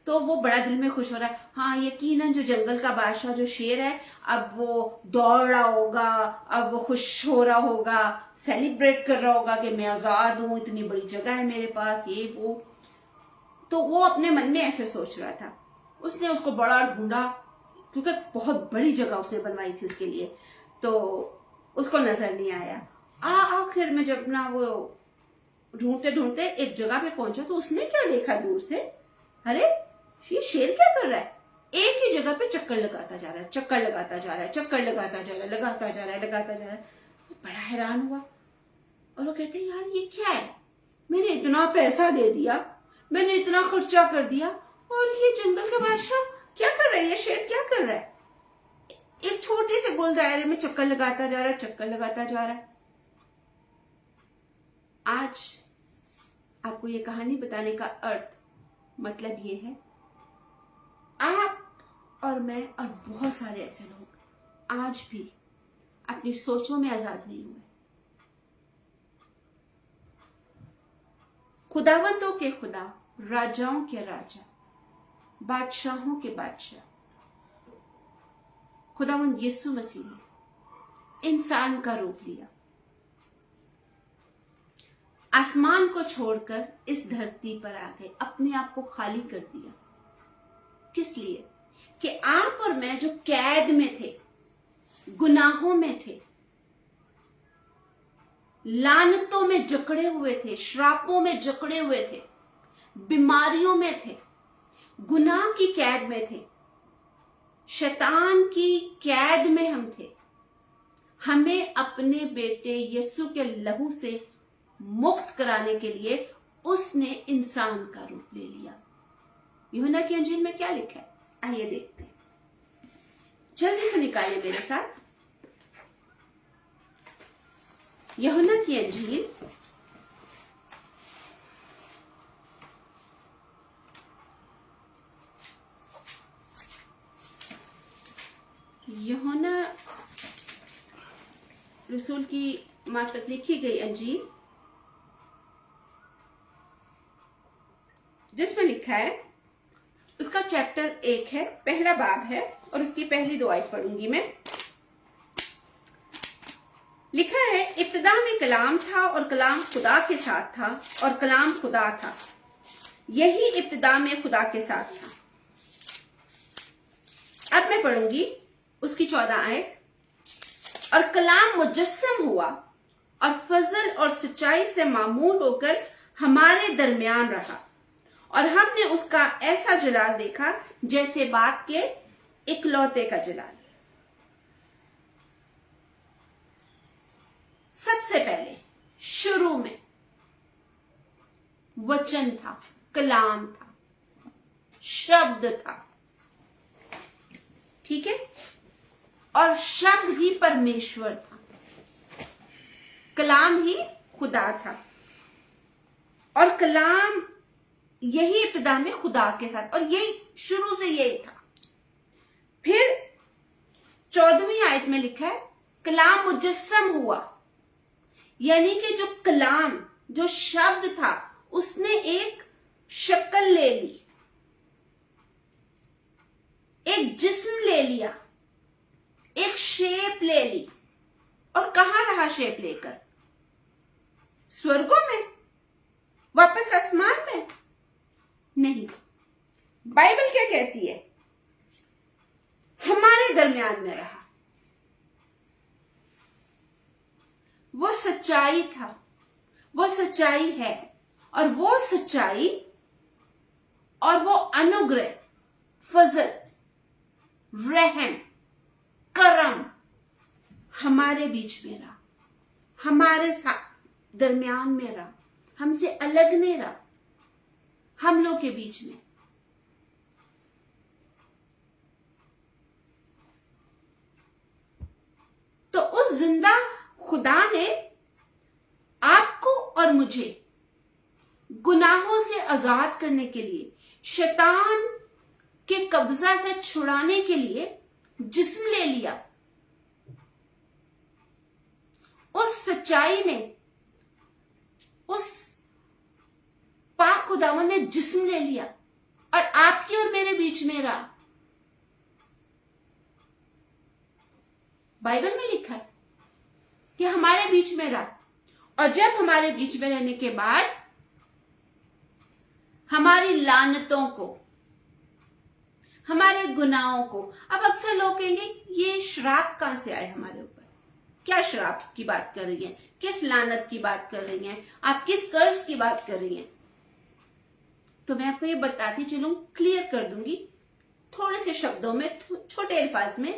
तो वो बड़ा दिल में खुश हो रहा है, हाँ यकीनन जो जंगल का बादशाह जो शेर है अब वो दौड़ रहा होगा, अब वो खुश हो रहा होगा, सेलिब्रेट कर रहा होगा कि मैं आजाद हूं, इतनी बड़ी जगह है मेरे पास, ये वो। तो वो अपने मन में ऐसे सोच रहा था। उसने उसको बड़ा ढूंढा क्योंकि बहुत बड़ी जगह उसने बनवाई थी उसके लिए, तो उसको नजर नहीं आया। आखिर में जब ना वो ढूंढते ढूंढते एक जगह पे पहुंचा तो उसने क्या देखा दूर से, अरे ये शेर क्या कर रहा है, एक ही जगह पे चक्कर लगाता जा रहा है, चक्कर लगाता जा रहा है, चक्कर लगाता जा रहा है, लगाता जा रहा है, लगाता जा रहा है। वो बड़ा हैरान हुआ और वो कहते हैं यार ये क्या है, मैंने इतना पैसा दे दिया, मैंने इतना खर्चा कर दिया और ये जंगल का बादशाह क्या कर रहा है, ये शेर क्या कर रहा है, एक छोटे से गोल दायरे में चक्कर लगाता जा रहा है, चक्कर लगाता जा रहा है। आज आपको ये कहानी बताने का अर्थ मतलब ये है, आप और मैं और बहुत सारे ऐसे लोग आज भी अपनी सोचों में आजाद नहीं हुए। खुदावंदों के खुदा, राजाओं के राजा, बादशाहों के बादशाह खुदावंद यीशु मसीह ने इंसान का रूप लिया, आसमान को छोड़कर इस धरती पर आ गए, अपने आप को खाली कर दिया। किस लिए? कि आप और मैं जो कैद में थे, गुनाहों में थे, लानतों में जकड़े हुए थे, श्रापों में जकड़े हुए थे, बीमारियों में थे, गुनाह की कैद में थे, शैतान की कैद में हम थे। हमें अपने बेटे यीशु के लहू से मुक्त कराने के लिए उसने इंसान का रूप ले लिया। यूहन्ना की अंजील में क्या लिखा है, आइए देखते हैं। जल्दी से निकालें मेरे साथ यूहन्ना की अंजील यूहन्ना रसूल की मार्फत लिखी गई अंजील, जिसमें लिखा है, उसका चैप्टर 1 है, पहला बाब है और उसकी पहली 2 आयत पढ़ूंगी मैं। लिखा है, इब्तिदा में कलाम था और कलाम खुदा के साथ था और कलाम खुदा था। यही इब्तिदा में खुदा के साथ था। अब मैं पढ़ूंगी उसकी 14 आयत। और कलाम मुजस्सम हुआ और फजल और सच्चाई से मामूल होकर हमारे दरमियान रहा और हमने उसका ऐसा जलाल देखा जैसे बाप के इकलौते का जलाल। सबसे पहले शुरू में वचन था, कलाम था, शब्द था, ठीक है, और शब्द ही परमेश्वर था, कलाम ही खुदा था और कलाम यही इब्तिदा में खुदा के साथ, और यही शुरू से यही था। फिर 14वीं आयत में लिखा है, कलाम मुजस्सम हुआ, यानी कि जो कलाम, जो शब्द था, उसने एक शक्ल ले ली, एक जिस्म ले लिया, एक शेप ले ली। और कहां रहा शेप लेकर? स्वर्गों में, वापस आसमान में? नहीं। बाइबल क्या कहती है? हमारे दरमियान में रहा। वो सच्चाई था, वो सच्चाई है, और वो सच्चाई और वो अनुग्रह, फजल, रहम, करम हमारे बीच में रहा, हमारे साथ दरमियान में रहा, हमसे अलग नहीं रहा, हम लोग के बीच में। तो उस जिंदा खुदा ने आपको और मुझे गुनाहों से आजाद करने के लिए, शैतान के कब्जा से छुड़ाने के लिए जिस्म ले लिया। उस सच्चाई ने, उस पाक खुदावन ने जिस्म ले लिया और आपके और मेरे बीच में रहा। बाइबल में लिखा है कि हमारे बीच में रहा, और जब हमारे बीच में रहने के बाद हमारी लानतों को, हमारे गुनाहों को, अब अक्सर लोग कहेंगे ये श्राप कहां से आए हमारे ऊपर? क्या श्राप की बात कर रही हैं? किस लानत की बात कर रही हैं? आप किस कर्ज की बात कर रही हैं? तो मैं आपको ये बताती चलूं, क्लियर कर दूंगी थोड़े से शब्दों में, छोटे अल्फाज में।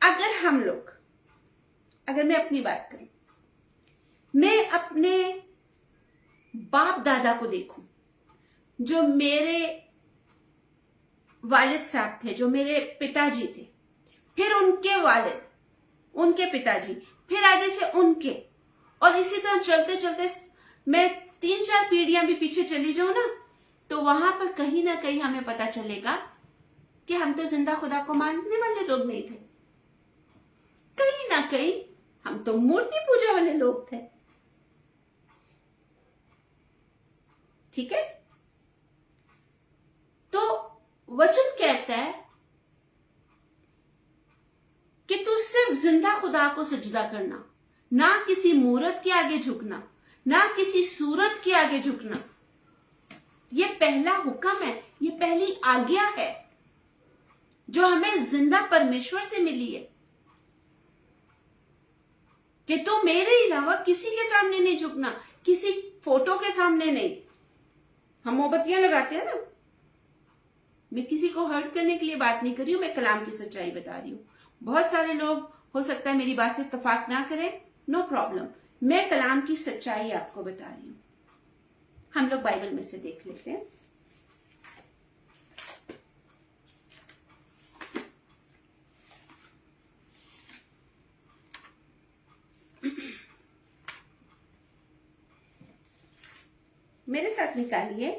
अगर हम लोग, अगर मैं अपनी बात करूं, मैं अपने बाप दादा को देखूं, जो मेरे वालिद साहब थे, जो मेरे पिताजी थे, फिर उनके वालिद, उनके पिताजी, फिर आगे से उनके, और इसी तरह चलते चलते मैं 3-4 पीढ़ियां भी पीछे चली जाऊं ना, तो वहां पर कहीं ना कहीं हमें पता चलेगा कि हम तो जिंदा खुदा को मानने वाले लोग नहीं थे। कहीं ना कहीं हम तो मूर्ति पूजा वाले लोग थे। ठीक है? तो वचन कहता है कि तू सिर्फ जिंदा खुदा को सजदा करना, ना किसी मूरत के आगे झुकना, ना किसी सूरत के आगे झुकना। ये पहला हुक्म है, ये पहली आज्ञा है जो हमें जिंदा परमेश्वर से मिली है, कि तू मेरे अलावा किसी के सामने नहीं झुकना, किसी फोटो के सामने नहीं, हम मोमबत्तियां लगाते हैं ना। मैं किसी को हर्ट करने के लिए बात नहीं कर रही हूं, मैं कलाम की सच्चाई बता रही हूं। बहुत सारे लोग हो सकता है मेरी बात से इत्तेफाक ना करें, नो प्रॉब्लम। मैं कलाम की सच्चाई आपको बता रही हूं। हम लोग बाइबल में से देख लेते हैं। मेरे साथ निकालिए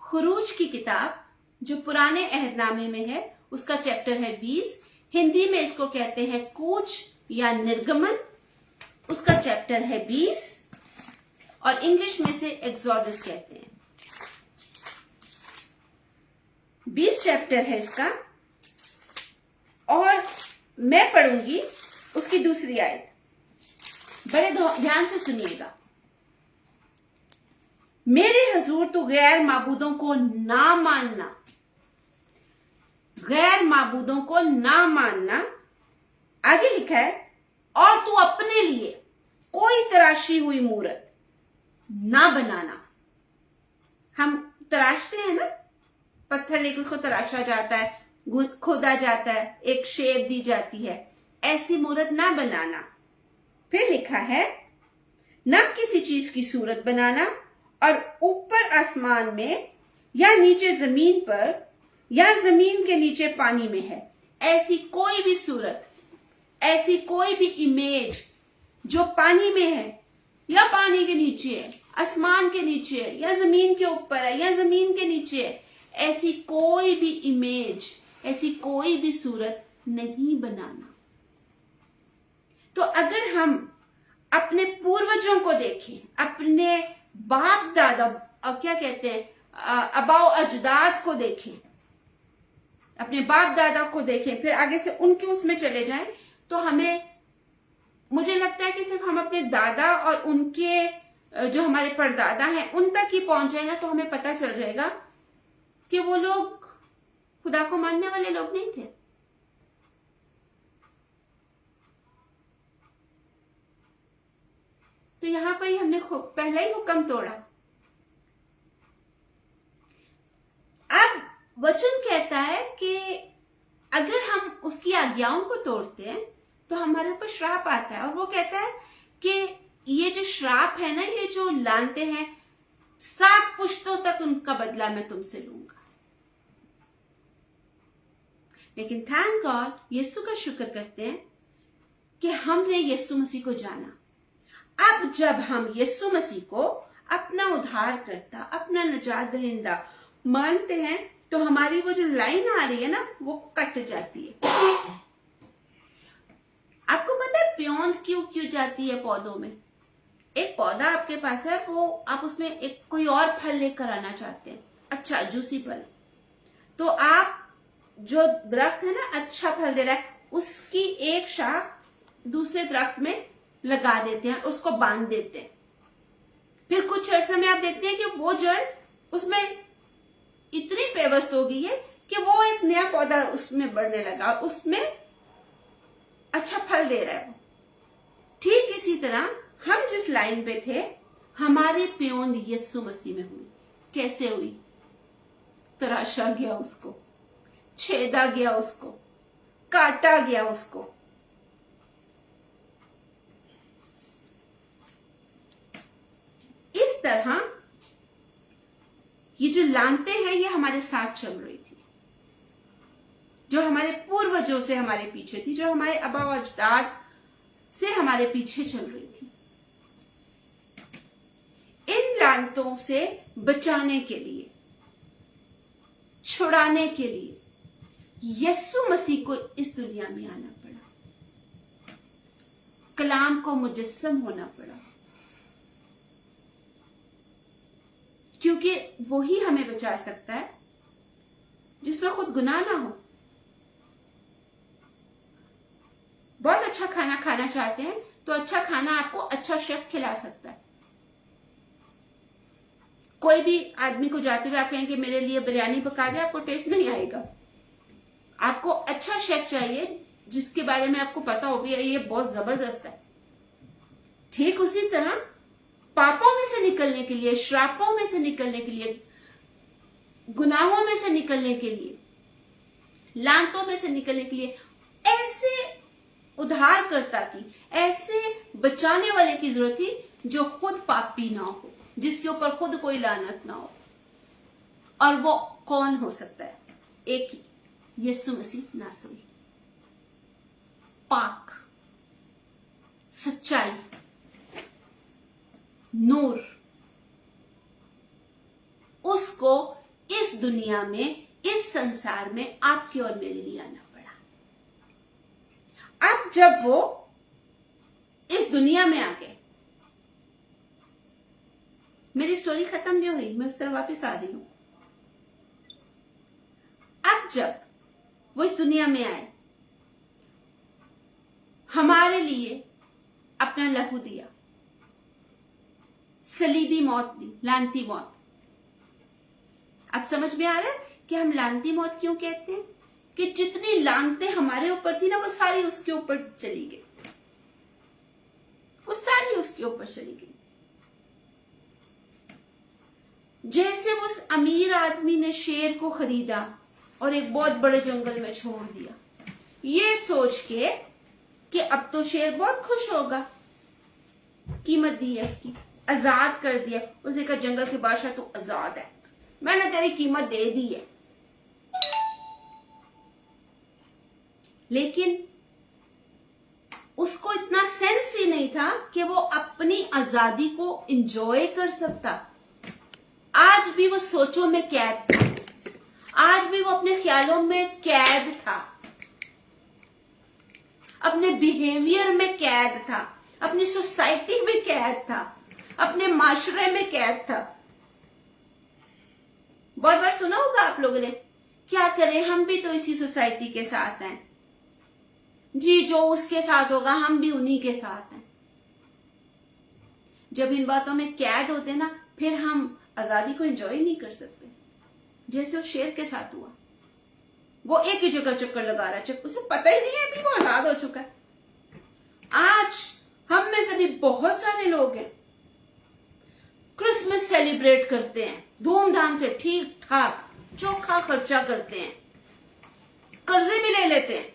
खुरूज की किताब, जो पुराने अहदनामे में है, उसका चैप्टर है 20। हिंदी में इसको कहते हैं कूच या निर्गमन। उसका चैप्टर है 20 और इंग्लिश में से एक्सोडस कहते हैं। 20 चैप्टर है इसका और मैं पढ़ूंगी उसकी दूसरी आयत। बड़े ध्यान से सुनिएगा। मेरे हजूर तो गैर माबूदों को ना मानना, गैर माबूदों को ना मानना। आगे लिखा है, और तू अपने लिए कोई तराशी हुई मूरत ना बनाना। हम तराशते हैं ना, पत्थर लेकर उसको तराशा जाता है, खोदा जाता है, एक शेप दी जाती है, ऐसी मूरत ना बनाना। फिर लिखा है, ना किसी चीज की सूरत बनाना, और ऊपर आसमान में या नीचे जमीन पर या जमीन के नीचे पानी में है ऐसी कोई भी सूरत, ऐसी कोई भी इमेज जो पानी में है या पानी के नीचे है, आसमान के नीचे है या जमीन के ऊपर है या जमीन के नीचे है, ऐसी कोई भी इमेज, ऐसी कोई भी सूरत नहीं बनाना। तो अगर हम अपने पूर्वजों को देखें, अपने बाप दादा, क्या कहते हैं, अबाओ अजदाद को देखें, अपने बाप दादा को देखें, फिर आगे से उनके उसमें चले जाएं, तो हमें, मुझे लगता है कि सिर्फ हम अपने दादा और उनके जो हमारे परदादा हैं उन तक ही पहुंच जाए ना, तो हमें पता चल जाएगा कि वो लोग खुदा को मानने वाले लोग नहीं थे। तो यहां पर ही हमने पहला ही हुक्म तोड़ा। अब वचन कहता है कि अगर हम उसकी आज्ञाओं को तोड़ते हैं तो हमारे ऊपर श्राप आता है, और वो कहता है कि ये जो श्राप है ना, ये जो लानते हैं, 7 पुश्तों तक उनका बदला मैं तुमसे लूंगा। लेकिन थैंक गॉड, यीशु का शुक्र करते हैं कि हमने यीशु मसीह को जाना। अब जब हम यीशु मसीह को अपना उद्धारकर्ता, अपना निजात दहिंदा मानते हैं, तो हमारी वो जो लाइन आ रही है ना, वो कट जाती है। आपको पता है प्योन क्यों जाती है पौधों में? एक पौधा आपके पास है, वो आप उसमें एक कोई और फल लेकर आना चाहते हैं, अच्छा जूसी फल, तो आप जो दरख्त है ना अच्छा फल दे रहा है, उसकी एक शाख दूसरे दरख्त में लगा देते हैं, उसको बांध देते हैं। फिर कुछ अर्से में आप देखते हैं कि वो जड़ उसमें इतनी पेवस्त हो गई है कि वो एक नया पौधा उसमें बढ़ने लगा, उसमें अच्छा फल दे रहा है। ठीक इसी तरह हम जिस लाइन पे थे, हमारी प्योन यीशु मसीह में हुई। कैसे हुई? तराशा गया उसको, छेदा गया उसको, काटा गया उसको। इस तरह ये जो लानते हैं, ये हमारे साथ चल रही थी, जो हमारे पूर्वजों से हमारे पीछे थी, जो हमारे अबाव अजदाद से हमारे पीछे चल रही थी। इन लानतों से बचाने के लिए, छुड़ाने के लिए यीशु मसीह को इस दुनिया में आना पड़ा, कलाम को मुजस्सम होना पड़ा, क्योंकि वो ही हमें बचा सकता है जिसमें खुद गुनाह ना हो। बहुत अच्छा खाना खाना चाहते हैं तो अच्छा खाना आपको अच्छा शेफ खिला सकता है। कोई भी आदमी को जाते हुए आप कहेंगे मेरे लिए बिरयानी पका दे, आपको टेस्ट नहीं आएगा। आपको अच्छा शेफ चाहिए जिसके बारे में आपको पता हो भी है ये बहुत जबरदस्त है। ठीक उसी तरह पापों में से निकलने के लिए, श्रापों में से निकलने के लिए, गुनाहों में से निकलने के लिए, लानतों में से निकलने के लिए ऐसे उद्धारकर्ता की, ऐसे बचाने वाले की जरूरत थी जो खुद पापी ना हो, जिसके ऊपर खुद कोई लानत ना हो। और वो कौन हो सकता है? एक ही, यीशु मसीह नासरी। पाक, सच्चाई, नूर, उसको इस दुनिया में, इस संसार में आपके और मेरे लिए आना पड़ा। अब जब वो इस दुनिया में आ गए, मेरी स्टोरी खत्म नहीं हुई, मैं उस तरह वापस आ रही हूं। अब जब वो इस दुनिया में आए, हमारे लिए अपना लहू दिया, सलीबी मौत दी, लानती मौत। अब समझ में आ रहा है कि हम लानती मौत क्यों कहते हैं? कि जितनी लानतें हमारे ऊपर थी ना, वो सारी उसके ऊपर चली गई, वो सारी उसके ऊपर चली गई। जैसे उस अमीर आदमी ने शेर को खरीदा और एक बहुत बड़े जंगल में छोड़ दिया, ये सोच के कि अब तो शेर बहुत खुश होगा, कीमत दी है उसकी, आजाद कर दिया। उसे कहा जंगल के बादशाह तू आजाद है, मैंने तेरी कीमत दे दी है। लेकिन उसको इतना सेंस ही नहीं था कि वो अपनी आजादी को एंजॉय कर सकता। आज भी वो सोचों में कैद था, आज भी वो अपने ख्यालों में कैद था, अपने बिहेवियर में कैद था, अपनी सोसाइटी में कैद था, अपने माशरे में कैद था। बहुत बार सुना होगा आप लोगों ने, क्या करें हम भी तो इसी सोसाइटी के साथ हैं जी, जो उसके साथ होगा हम भी उन्हीं के साथ हैं। जब इन बातों में कैद होते ना, फिर हम आजादी को एंजॉय नहीं कर सकते। जैसे उस शेर के साथ हुआ, वो एक ही जगह चक्कर लगा रहा है, उसे पता ही नहीं है कि वो आजाद हो चुका है। आज हम में से भी बहुत सारे लोग हैं, क्रिसमस सेलिब्रेट करते हैं धूमधाम से, ठीक ठाक चोखा खर्चा करते हैं, कर्जे भी ले लेते हैं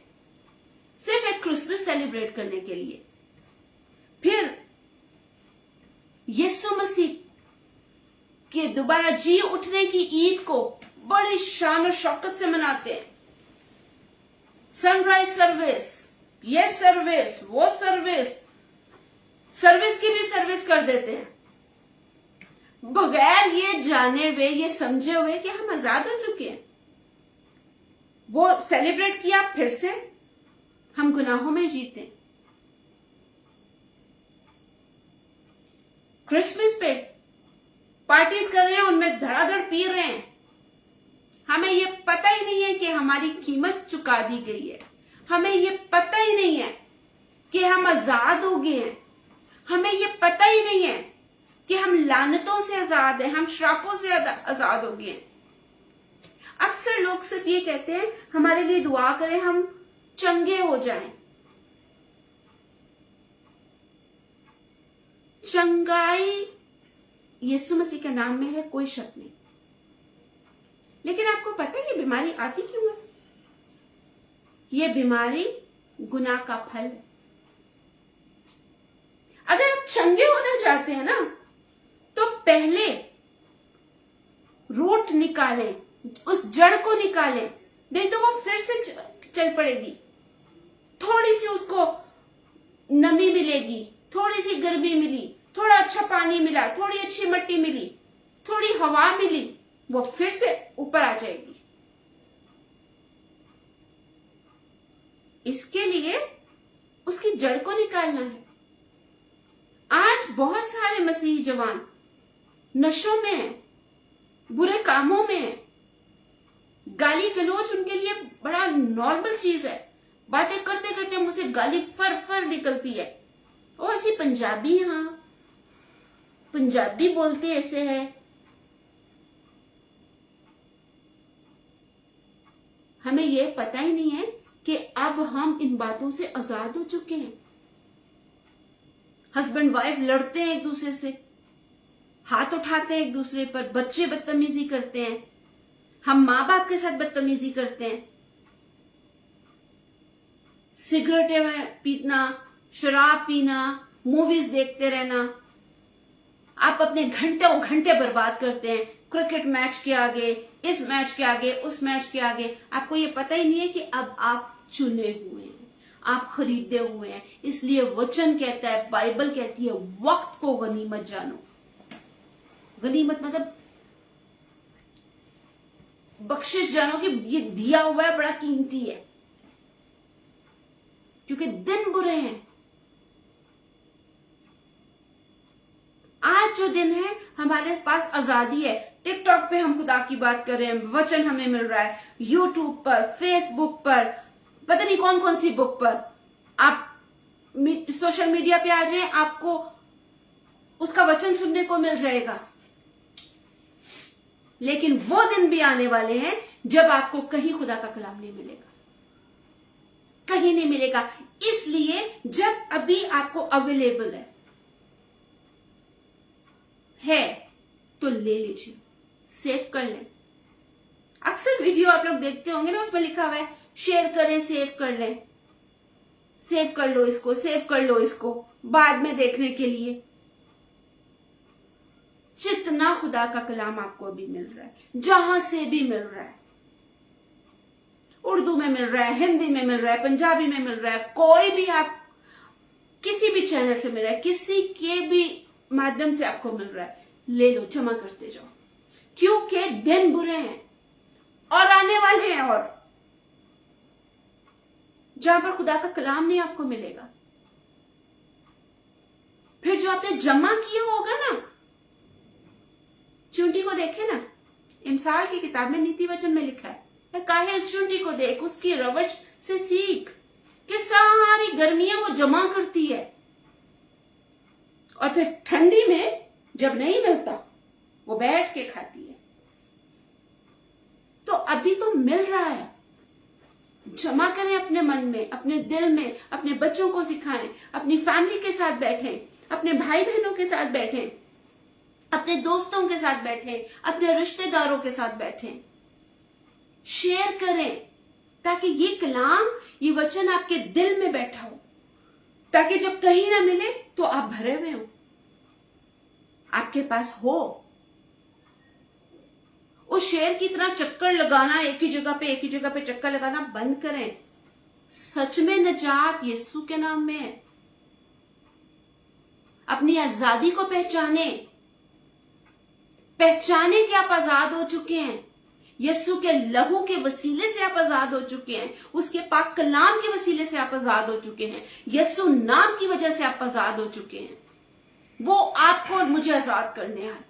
सिर्फ एक क्रिसमस सेलिब्रेट करने के लिए। फिर यीशु मसीह के दोबारा जी उठने की ईद को बड़ी शान और शौकत से मनाते हैं। सनराइज सर्विस, ये सर्विस, वो सर्विस, सर्विस की भी सर्विस कर देते हैं, बगैर ये जाने हुए, ये समझे हुए कि हम आजाद हो चुके हैं। वो सेलिब्रेट किया, फिर से हम गुनाहों में जीते। क्रिसमस पे पार्टीज कर रहे हैं, उनमें धड़ाधड़ पी रहे हैं, हमें ये पता ही नहीं है कि हमारी कीमत चुका दी गई है, हमें ये पता ही नहीं है कि हम आजाद हो गए हैं, हमें ये पता ही नहीं है कि हम लानतों से आजाद हैं, हम श्रापों से आजाद हो गए हैं। अक्सर लोग सिर्फ ये कहते हैं हमारे लिए दुआ करें, हम चंगे हो जाएं। चंगाई यीशु मसीह के नाम में है, कोई शक नहीं। लेकिन आपको पता है ये बीमारी आती क्यों है? ये बीमारी गुनाह का फल है। अगर आप चंगे होना चाहते हैं ना, तो पहले रूट निकालें, उस जड़ को निकालें, नहीं तो वो फिर से चल पड़ेगी। थोड़ी सी उसको नमी मिलेगी, थोड़ी सी गर्मी मिली, थोड़ा अच्छा पानी मिला, थोड़ी अच्छी मिट्टी मिली, थोड़ी हवा मिली, वो फिर से ऊपर आ जाएगी। इसके लिए उसकी जड़ को निकालना है। आज बहुत सारे मसीही जवान नशों में हैं, बुरे कामों में हैं, गाली गलौज उनके लिए बड़ा नॉर्मल चीज है। बातें करते करते मुझसे गाली फर फर निकलती है, और ऐसी पंजाबी, हाँ पंजाबी बोलते ऐसे है। हमें यह पता ही नहीं है कि अब हम इन बातों से आजाद हो चुके हैं। हस्बैंड वाइफ लड़ते हैं एक दूसरे से, हाथ उठाते हैं एक दूसरे पर, बच्चे बदतमीजी करते हैं, हम माँ बाप के साथ बदतमीजी करते हैं, सिगरेटें पीना, शराब पीना, मूवीज देखते रहना। आप अपने घंटों घंटे बर्बाद करते हैं क्रिकेट मैच के आगे, इस मैच के आगे, उस मैच के आगे। आपको ये पता ही नहीं है कि अब आप चुने हुए हैं, आप खरीदे हुए हैं। इसलिए वचन कहता है, बाइबल कहती है, वक्त को गनीमत जानो। गनीमत मतलब बख्शिश जानो कि ये दिया हुआ है, बड़ा कीमती है, क्योंकि दिन बुरे हैं। आज जो दिन है, हमारे पास आजादी है। टिकटॉक पे हम खुदा की बात कर रहे हैं, वचन हमें मिल रहा है, यूट्यूब पर, फेसबुक पर, पता नहीं कौन कौन सी बुक पर। आप सोशल मीडिया पे आ जाए, आपको उसका वचन सुनने को मिल जाएगा। लेकिन वो दिन भी आने वाले हैं जब आपको कहीं खुदा का कलाम नहीं मिलेगा, कहीं नहीं मिलेगा। इसलिए जब अभी आपको अवेलेबल है तो ले लीजिए, सेव कर लें। अक्सर वीडियो आप लोग देखते होंगे ना, उसमें लिखा हुआ है शेयर करें, सेव कर लें, सेव कर लो इसको, सेव कर लो इसको बाद में देखने के लिए। जितना खुदा का कलाम आपको अभी मिल रहा है, जहां से भी मिल रहा है, उर्दू में मिल रहा है, हिंदी में मिल रहा है, पंजाबी में मिल रहा है, कोई भी आप किसी भी चैनल से मिल रहा है, किसी के भी माध्यम से आपको मिल रहा है, ले लो, जमा करते जाओ, क्योंकि दिन बुरे हैं और आने वाले हैं। और जहां पर खुदा का कलाम नहीं आपको मिलेगा, फिर जो आपने जमा किया होगा ना, चूंटी को देखे ना, इमसाल की किताब में नीति वचन में लिखा है, काहिल चूंटी को देख, उसकी रवच से सीख कि सारी गर्मियां वो जमा करती है और फिर ठंडी में जब नहीं मिलता वो बैठ के खाती है। तो अभी तो मिल रहा है, जमा करें अपने मन में, अपने दिल में, अपने बच्चों को सिखाएं, अपनी फैमिली के साथ बैठें, अपने भाई बहनों के साथ बैठें, अपने दोस्तों के साथ बैठें, अपने रिश्तेदारों के साथ बैठें, शेयर करें, ताकि ये कलाम, ये वचन आपके दिल में बैठा हो, ताकि जब कहीं ना मिले तो आप भरे हुए हो, आपके पास हो। उस शेर की तरह चक्कर लगाना, एक ही जगह पे चक्कर लगाना बंद करें। सच में निजात यीशु के नाम में है। अपनी आजादी को पहचाने कि आप आजाद हो चुके हैं। यीशु के लहू के वसीले से आप आजाद हो चुके हैं, उसके पाक कलाम के वसीले से आप आजाद हो चुके हैं, यीशु नाम की वजह से आप आजाद हो चुके हैं। वो आपको और मुझे आजाद करने आए।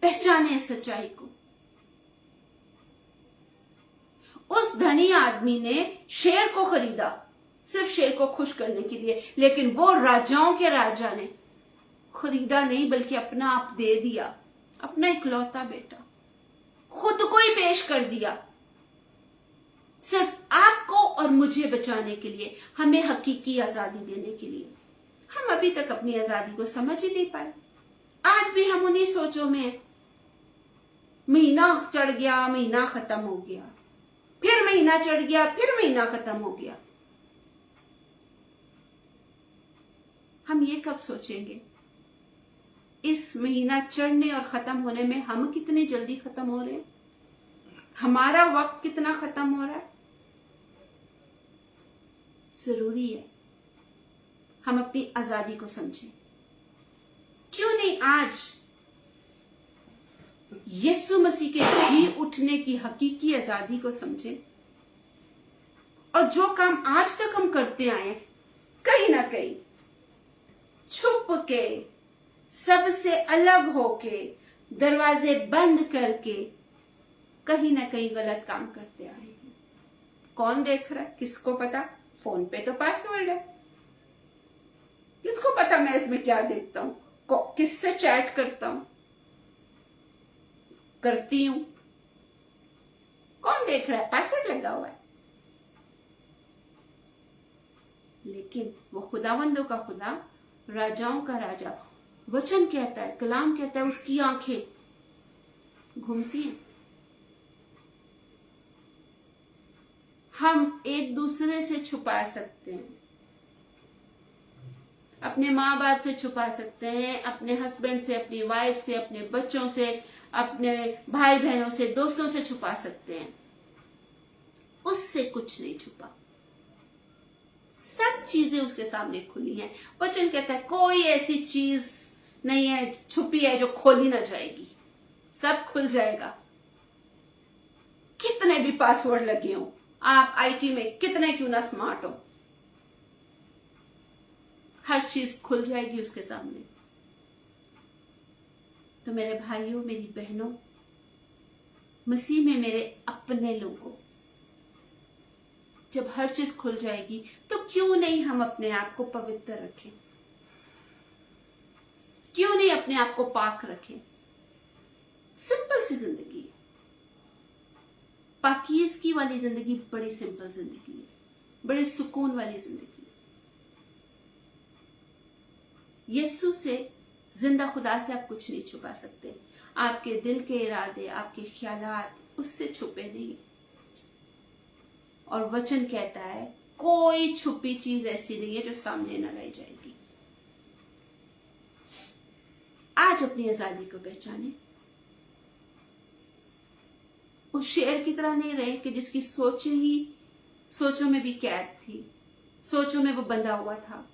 पहचाने इस सच्चाई को। उस धनी आदमी ने शेर को खरीदा सिर्फ शेर को खुश करने के लिए, लेकिन वो राजाओं के राजा ने खरीदा नहीं, बल्कि अपना आप दे दिया, अपना इकलौता बेटा खुद को ही पेश कर दिया, सिर्फ आपको और मुझे बचाने के लिए, हमें हकीकी आजादी देने के लिए। हम अभी तक अपनी आजादी को समझ ही नहीं पाए। आज भी हम उन्हीं सोचों में, महीना चढ़ गया, महीना खत्म हो गया, फिर महीना चढ़ गया, फिर महीना खत्म हो गया। हम ये कब सोचेंगे इस महीना चढ़ने और खत्म होने में हम कितनी जल्दी खत्म हो रहे हैं, हमारा वक्त कितना खत्म हो रहा है। जरूरी है हम अपनी आजादी को समझें। क्यों नहीं आज यीशु मसीह के जी उठने की हकीकी आजादी को समझें, और जो काम आज तक हम करते आए हैं, कहीं ना कहीं छुप के, सबसे अलग होके, दरवाजे बंद करके, कहीं ना कहीं गलत काम करते आए हैं। कौन देख रहा है, किसको पता? फोन पे तो पासवर्ड है, किसको पता मैं इसमें क्या देखता हूं, किससे चैट करता हूं, करती हूं, कौन देख रहा है, पासवर्ड लगा हुआ है। लेकिन वो खुदावंदों का खुदा, राजाओं का राजा, वचन कहता है, कलाम कहता है, उसकी आंखें घूमती हैं। हम एक दूसरे से छुपा सकते हैं, अपने माँ बाप से छुपा सकते हैं, अपने हस्बैंड से, अपनी वाइफ से, अपने बच्चों से, अपने भाई बहनों से, दोस्तों से छुपा सकते हैं। उससे कुछ नहीं छुपा, सब चीजें उसके सामने खुली हैं। वचन कहता है कोई ऐसी चीज नहीं है छुपी है जो खोली ना जाएगी, सब खुल जाएगा। कितने भी पासवर्ड लगे हो, आप आईटी में कितने क्यों ना स्मार्ट हो, हर चीज खुल जाएगी उसके सामने। तो मेरे भाइयों, मेरी बहनों, मसीह में मेरे अपने लोगों, जब हर चीज खुल जाएगी तो क्यों नहीं हम अपने आप को पवित्र रखें, क्यों नहीं अपने आप को पाक रखें। सिंपल सी जिंदगी है, पाकीज़गी वाली जिंदगी बड़ी सिंपल जिंदगी है, बड़ी सुकून वाली जिंदगी है। यीशु से, जिंदा खुदा से आप कुछ नहीं छुपा सकते। आपके दिल के इरादे, आपके ख्यालात उससे छुपे नहीं। और वचन कहता है कोई छुपी चीज ऐसी नहीं है जो सामने न लाई जाएगी। आज अपनी आजादी को पहचाने। उस शेर की तरह नहीं रहे कि जिसकी सोचों में भी कैद थी, सोचों में वो बंधा हुआ था,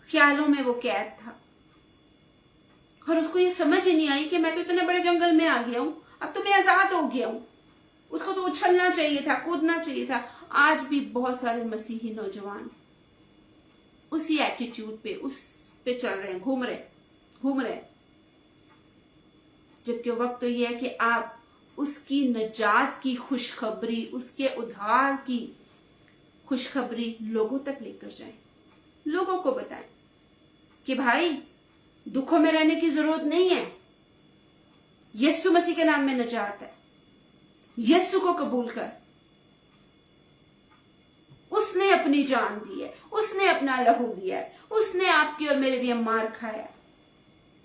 ख्यालों में वो कैद था, और उसको ये समझ ही नहीं आई कि मैं तो इतने बड़े जंगल में आ गया हूं, अब तो मैं आजाद हो गया हूं। उसको तो उछलना चाहिए था, कूदना चाहिए था। आज भी बहुत सारे मसीही नौजवान उसी एटीट्यूड पे, उस पे चल रहे हैं, घूम रहे। जबकि वक्त तो यह है कि आप उसकी नजात की खुशखबरी, उसके उद्धार की खुशखबरी लोगों तक लेकर जाएं, लोगों को बताएं कि भाई दुखों में रहने की जरूरत नहीं है, यीशु मसीह के नाम में नजात है। यीशु को कबूल कर, उसने अपनी जान दी है, उसने अपना लहू दिया है, उसने आपके और मेरे लिए मार खाया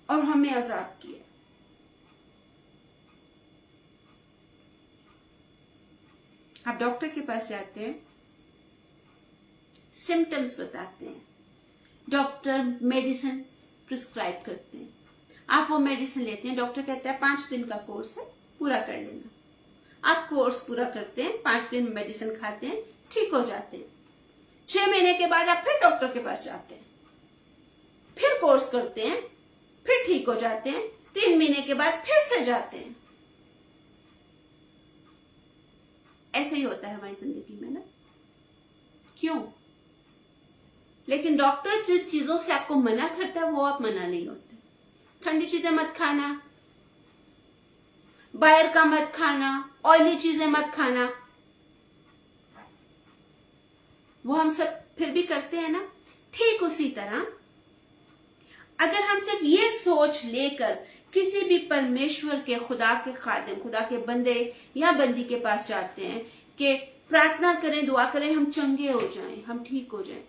और हमें आजाद किया। आप डॉक्टर के पास जाते हैं, सिम्टम्स बताते हैं, डॉक्टर मेडिसिन प्रिस्क्राइब करते हैं, आप वो मेडिसिन लेते हैं, डॉक्टर कहता है 5 दिन का कोर्स है, पूरा कर लेना। आप कोर्स पूरा करते हैं, 5 दिन मेडिसिन खाते हैं, ठीक हो जाते हैं। 6 महीने के बाद आप फिर डॉक्टर के पास जाते हैं, फिर कोर्स करते हैं, फिर ठीक हो जाते हैं। 3 महीने के बाद फिर से जाते हैं। ऐसे ही होता है हमारी जिंदगी में ना, क्यों? लेकिन डॉक्टर जिन चीजों से आपको मना करता है वो आप मना नहीं होते। ठंडी चीजें मत खाना, बाहर का मत खाना, ऑयली चीजें मत खाना, वो हम सब फिर भी करते हैं ना। ठीक उसी तरह अगर हम सिर्फ ये सोच लेकर किसी भी परमेश्वर के, खुदा के खादिम, खुदा के बंदे या बंदी के पास जाते हैं कि प्रार्थना करें, दुआ करें, हम चंगे हो जाएं, हम ठीक हो जाएं,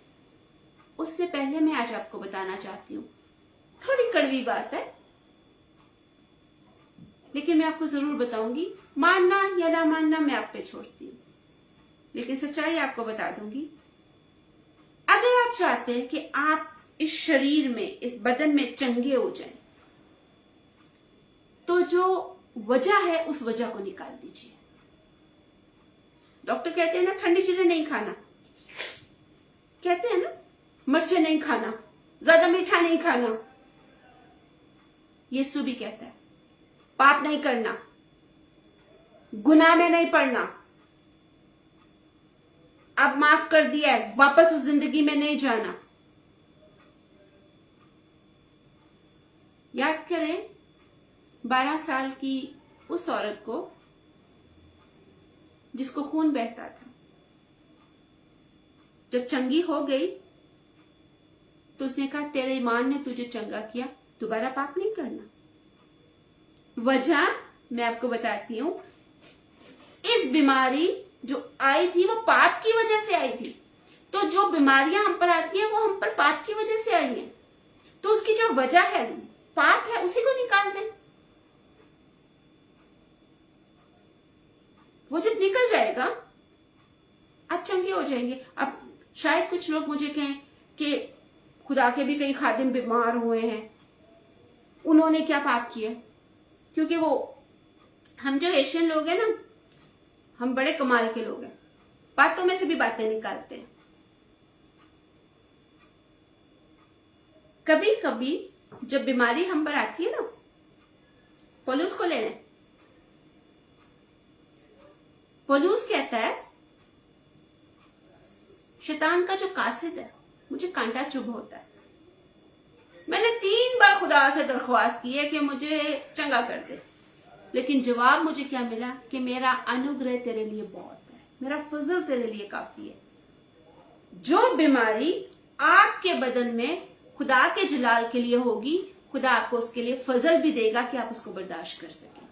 उससे पहले मैं आज आपको बताना चाहती हूँ, थोड़ी कड़वी बात है लेकिन मैं आपको जरूर बताऊंगी। मानना या ना मानना मैं आप पे छोड़ती हूँ, लेकिन सच्चाई आपको बता दूंगी। अगर आप चाहते हैं कि आप इस शरीर में, इस बदन में चंगे हो जाएं, तो जो वजह है उस वजह को निकाल दीजिए। डॉक्टर कहते हैं ना ठंडी चीजें नहीं खाना, कहते हैं ना मिर्चें नहीं खाना, ज्यादा मीठा नहीं खाना। यीशु भी कहता है पाप नहीं करना, गुनाह में नहीं पड़ना, अब माफ कर दिया है, वापस उस जिंदगी में नहीं जाना। याद करें 12 साल की उस औरत को जिसको खून बहता था, जब चंगी हो गई तो उसने कहा तेरे ईमान ने तुझे चंगा किया, दोबारा पाप नहीं करना। वजह मैं आपको बताती हूं, इस जिस बीमारी जो आई थी वो पाप की वजह से आई थी। तो जो बीमारियां हम पर आती हैं वो हम पर पाप की वजह से आई हैं। तो उसकी जो वजह है पाप है, उसी को निकाल दें। वो जब निकल जाएगा आप चंगे हो जाएंगे। अब शायद कुछ लोग मुझे कहें कि खुदा के भी कई खादिम बीमार हुए हैं, उन्होंने क्या पाप किया? क्योंकि वो हम जो एशियन लोग हैं ना, हम बड़े कमाल के लोग हैं, बातों में से भी बातें निकालते हैं। कभी कभी जब बीमारी हम पर आती है ना, पौलुस को ले लें। पौलुस कहता है शैतान का जो कासिद है मुझे कांटा चुभ होता है। मैंने 3 बार खुदा से दरख्वास्त की है कि मुझे चंगा कर दे, लेकिन जवाब मुझे क्या मिला कि मेरा अनुग्रह तेरे लिए बहुत है, मेरा फजल तेरे लिए काफी है। जो बीमारी आपके बदन में खुदा के जलाल के लिए होगी, खुदा आपको उसके लिए फजल भी देगा कि आप उसको बर्दाश्त कर सकें।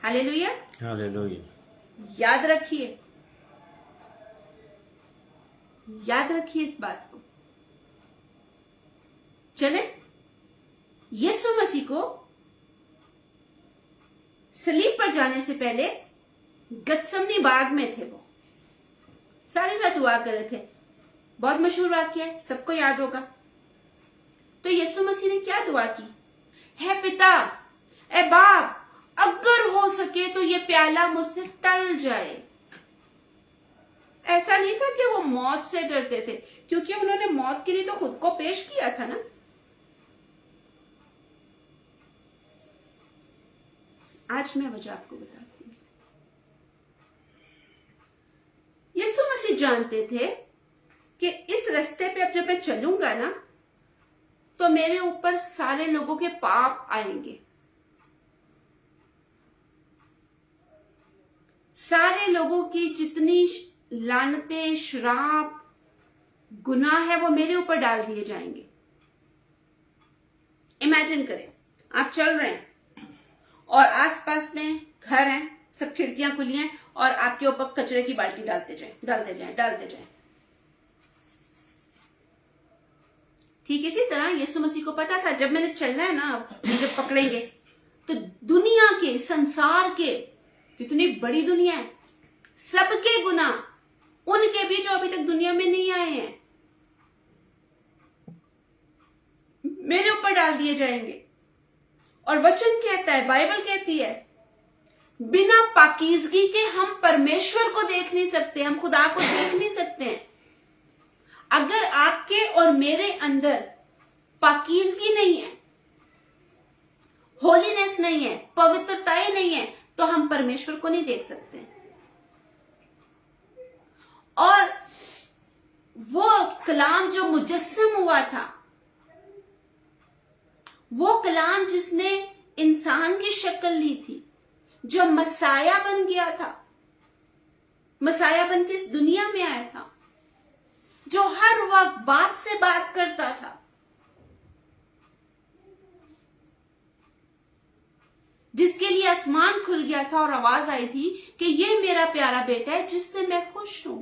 Hallelujah, hallelujah. याद रखिए, याद रखिए इस बात को। चले, यीशु मसीह को सलीब पर जाने से पहले गतसमनी बाग में थे। वो सारी रात दुआ कर रहे थे। बहुत मशहूर वाक्य है, सबको याद होगा। तो यीशु मसीह ने क्या दुआ की? है पिता, ए बाप, अगर हो सके तो ये प्याला मुझसे टल जाए। ऐसा नहीं था कि वो मौत से डरते थे, क्योंकि उन्होंने मौत के लिए तो खुद को पेश किया था ना। आज मैं वजह आपको बताती हूँ। यीशु मसीह जानते थे कि इस रास्ते पे अब जब मैं चलूंगा ना, तो मेरे ऊपर सारे लोगों के पाप आएंगे। सारे लोगों की जितनी लानतें, श्राप, गुनाह है वो मेरे ऊपर डाल दिए जाएंगे। इमेजिन करें, आप चल रहे हैं और आसपास में घर हैं, सब खिड़कियां खुली हैं और आपके ऊपर कचरे की बाल्टी डालते जाएं। ठीक इसी तरह यीशु मसीह को पता था जब मैंने चलना है ना, जब पकड़ेंगे तो दुनिया के, संसार के, कितनी बड़ी दुनिया है, सबके गुनाह उनके भी जो अभी तक दुनिया में नहीं आए हैं मेरे ऊपर डाल दिए जाएंगे। और वचन कहता है, बाइबल कहती है, बिना पाकीज़गी के हम परमेश्वर को देख नहीं सकते, हम खुदा को देख नहीं सकते हैं। अगर आपके और मेरे अंदर पाकीज़गी नहीं है, होलीनेस नहीं है, पवित्रता ही नहीं है, तो हम परमेश्वर को नहीं देख सकते। और वो कलाम जो मुजस्सम हुआ था, वो कलाम जिसने इंसान की शक्ल ली थी, जो मसाया बन गया था, मसाया बन के इस दुनिया में आया था, जो हर वक्त बाप से बात करता था, जिसके लिए आसमान खुल गया था और आवाज आई थी कि ये मेरा प्यारा बेटा है जिससे मैं खुश हूं।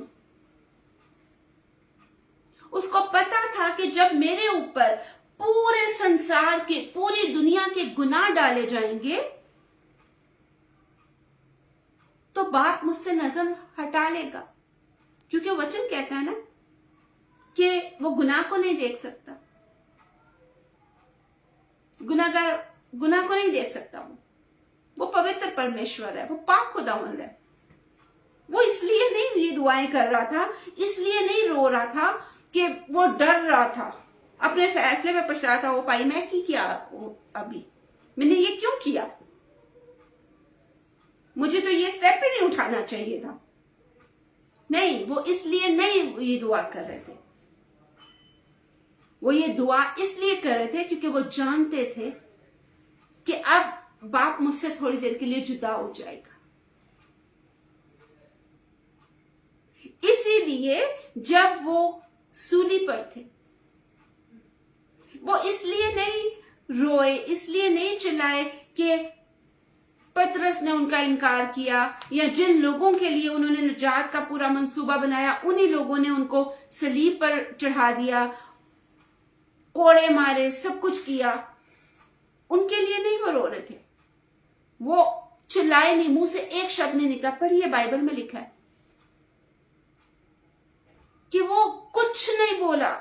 उसको पता था कि जब मेरे ऊपर पूरे संसार के, पूरी दुनिया के गुनाह डाले जाएंगे तो बाप मुझसे नजर हटा लेगा, क्योंकि वचन कहता है ना कि वो गुनाह को नहीं देख सकता, गुनाहगार गुनाह को नहीं देख सकता। वो पवित्र परमेश्वर है, वो पाक खुदावंद है। वो इसलिए नहीं ये दुआएं कर रहा था, इसलिए नहीं रो रहा था कि वो डर रहा था, अपने फैसले में पछता था, वो पाई मैं की किया, अभी मैंने ये क्यों किया, मुझे तो ये स्टेप ही नहीं उठाना चाहिए था। नहीं, वो इसलिए नहीं ये दुआ कर रहे थे, वो ये दुआ इसलिए कर रहे थे क्योंकि वो जानते थे कि अब बाप मुझसे थोड़ी देर के लिए जुदा हो जाएगा। इसीलिए जब वो सूली पर थे, वो इसलिए नहीं रोए, इसलिए नहीं चिल्लाए कि पतरस ने उनका इनकार किया, या जिन लोगों के लिए उन्होंने निजात का पूरा मंसूबा बनाया उन्हीं लोगों ने उनको सलीब पर चढ़ा दिया, कोड़े मारे, सब कुछ किया, उनके लिए नहीं वो रो रहे थे। वो चिल्लाए नहीं, मुंह से एक शब्द नहीं निकला। पढ़िए, बाइबल में लिखा है कि वो कुछ नहीं बोला।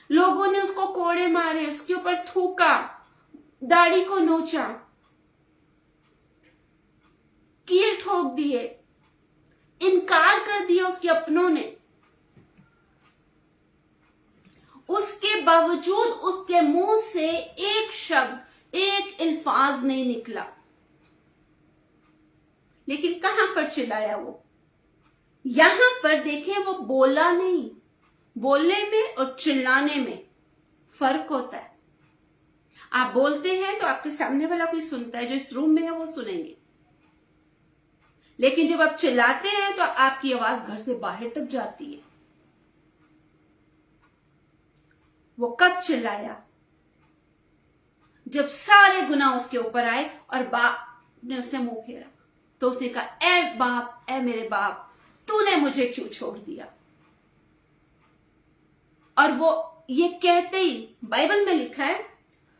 लोगों ने उसको कोड़े मारे, उसके ऊपर थूका, दाढ़ी को नोचा, कील ठोक दिए, इनकार कर दिया उसके अपनों ने। उसके बावजूद उसके मुंह से एक शब्द, एक अल्फाज नहीं निकला। लेकिन कहां पर चिल्लाया वो? यहां पर देखें, वो बोला नहीं। बोलने में और चिल्लाने में फर्क होता है। आप बोलते हैं तो आपके सामने वाला कोई सुनता है, जो इस रूम में है वो सुनेंगे। लेकिन जब आप चिल्लाते हैं तो आपकी आवाज घर से बाहर तक जाती है। वो कब चिल्लाया? जब सारे गुनाह उसके ऊपर आए और बाप ने उससे मुंह फेरा, तो उसने कहा, ए बाप, ए मेरे बाप, तूने मुझे क्यों छोड़ दिया? और वो ये कहते ही, बाइबल में लिखा है,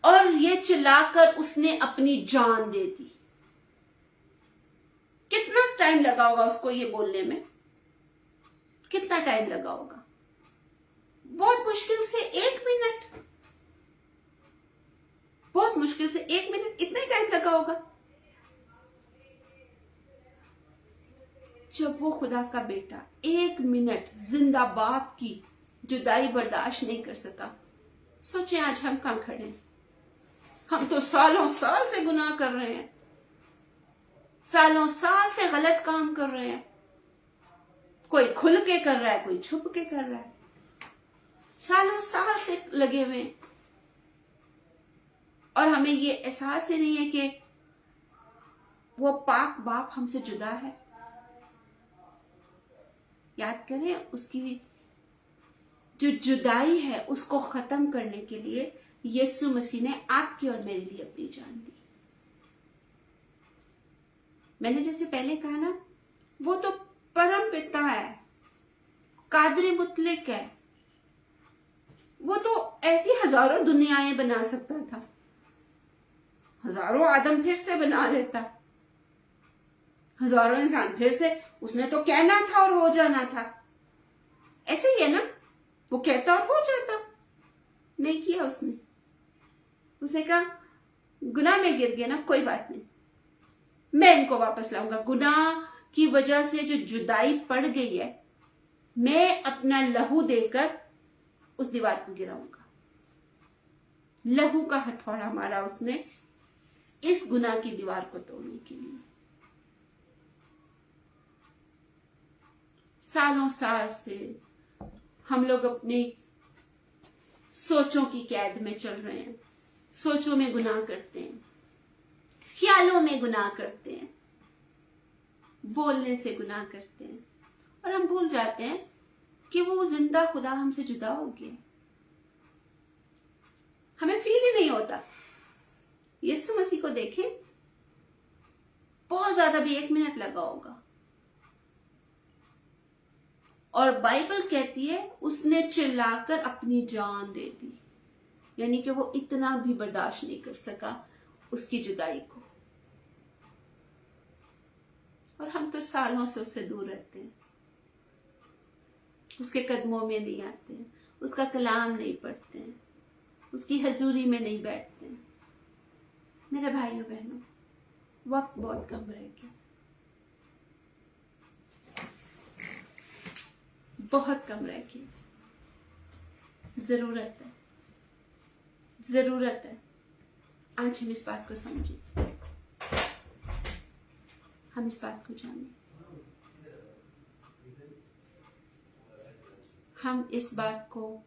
और ये चिल्लाकर उसने अपनी जान दे दी। कितना टाइम लगा होगा उसको ये बोलने में? कितना टाइम लगा होगा? बहुत मुश्किल से 1 मिनट, बहुत मुश्किल से 1 मिनट, इतना ही टाइम लगा होगा। जब वो खुदा का बेटा 1 मिनट जिंदा बाप की जुदाई बर्दाश्त नहीं कर सका, सोचे आज हम कहां खड़े हैं? हम तो सालों साल से गुनाह कर रहे हैं, सालों साल से गलत काम कर रहे हैं। कोई खुल के कर रहा है, कोई छुप के कर रहा है, सालों साल से लगे हुए हैं। और हमें ये एहसास ही नहीं है कि वो पाक बाप हमसे जुदा है। याद करें, उसकी जो जुदाई है उसको खत्म करने के लिए यीशु मसीह ने आपकी और मेरे लिए अपनी जान दी। मैंने जैसे पहले कहा ना, वो तो परम पिता है, कादर मुतलक है। वो तो ऐसी हजारों दुनियाएं बना सकता था, हजारों आदम फिर से बना लेता, हजारों इंसान फिर से। उसने तो कहना था और हो जाना था। ऐसे ही है ना, वो कहता और हो जाता। नहीं किया उसने। उसने कहा, गुनाह में गिर गया ना, कोई बात नहीं, मैं इनको वापस लाऊंगा। गुनाह की वजह से जो जुदाई पड़ गई है, मैं अपना लहू देकर उस दीवार को गिराऊंगा। लहू का हथौड़ा मारा उसने इस गुनाह की दीवार को तोड़ने के लिए। सालों साल से हम लोग अपनी सोचों की कैद में चल रहे हैं, सोचों में गुनाह करते हैं, ख्यालों में गुनाह करते हैं, बोलने से गुनाह करते हैं, और हम भूल जाते हैं कि वो जिंदा खुदा हमसे जुदा हो गया। हमें फील ही नहीं होता। यीशु मसीह को देखें, बहुत ज्यादा भी 1 मिनट लगा होगा, और बाइबल कहती है उसने चिल्लाकर अपनी जान दे दी। यानी कि वो इतना भी बर्दाश्त नहीं कर सका उसकी जुदाई को। और हम तो सालों से उससे दूर रहते हैं, उसके कदमों में नहीं आते हैं, उसका कलाम नहीं पढ़ते हैं, उसकी हजूरी में नहीं बैठते हैं। मेरे भाइयों बहनों, वक्त बहुत कम रह गया, बहुत कम रह गया। जरूरत है, जरूरत है आज हम इस बात को समझें, हम इस बात को जानें, हम इस बात को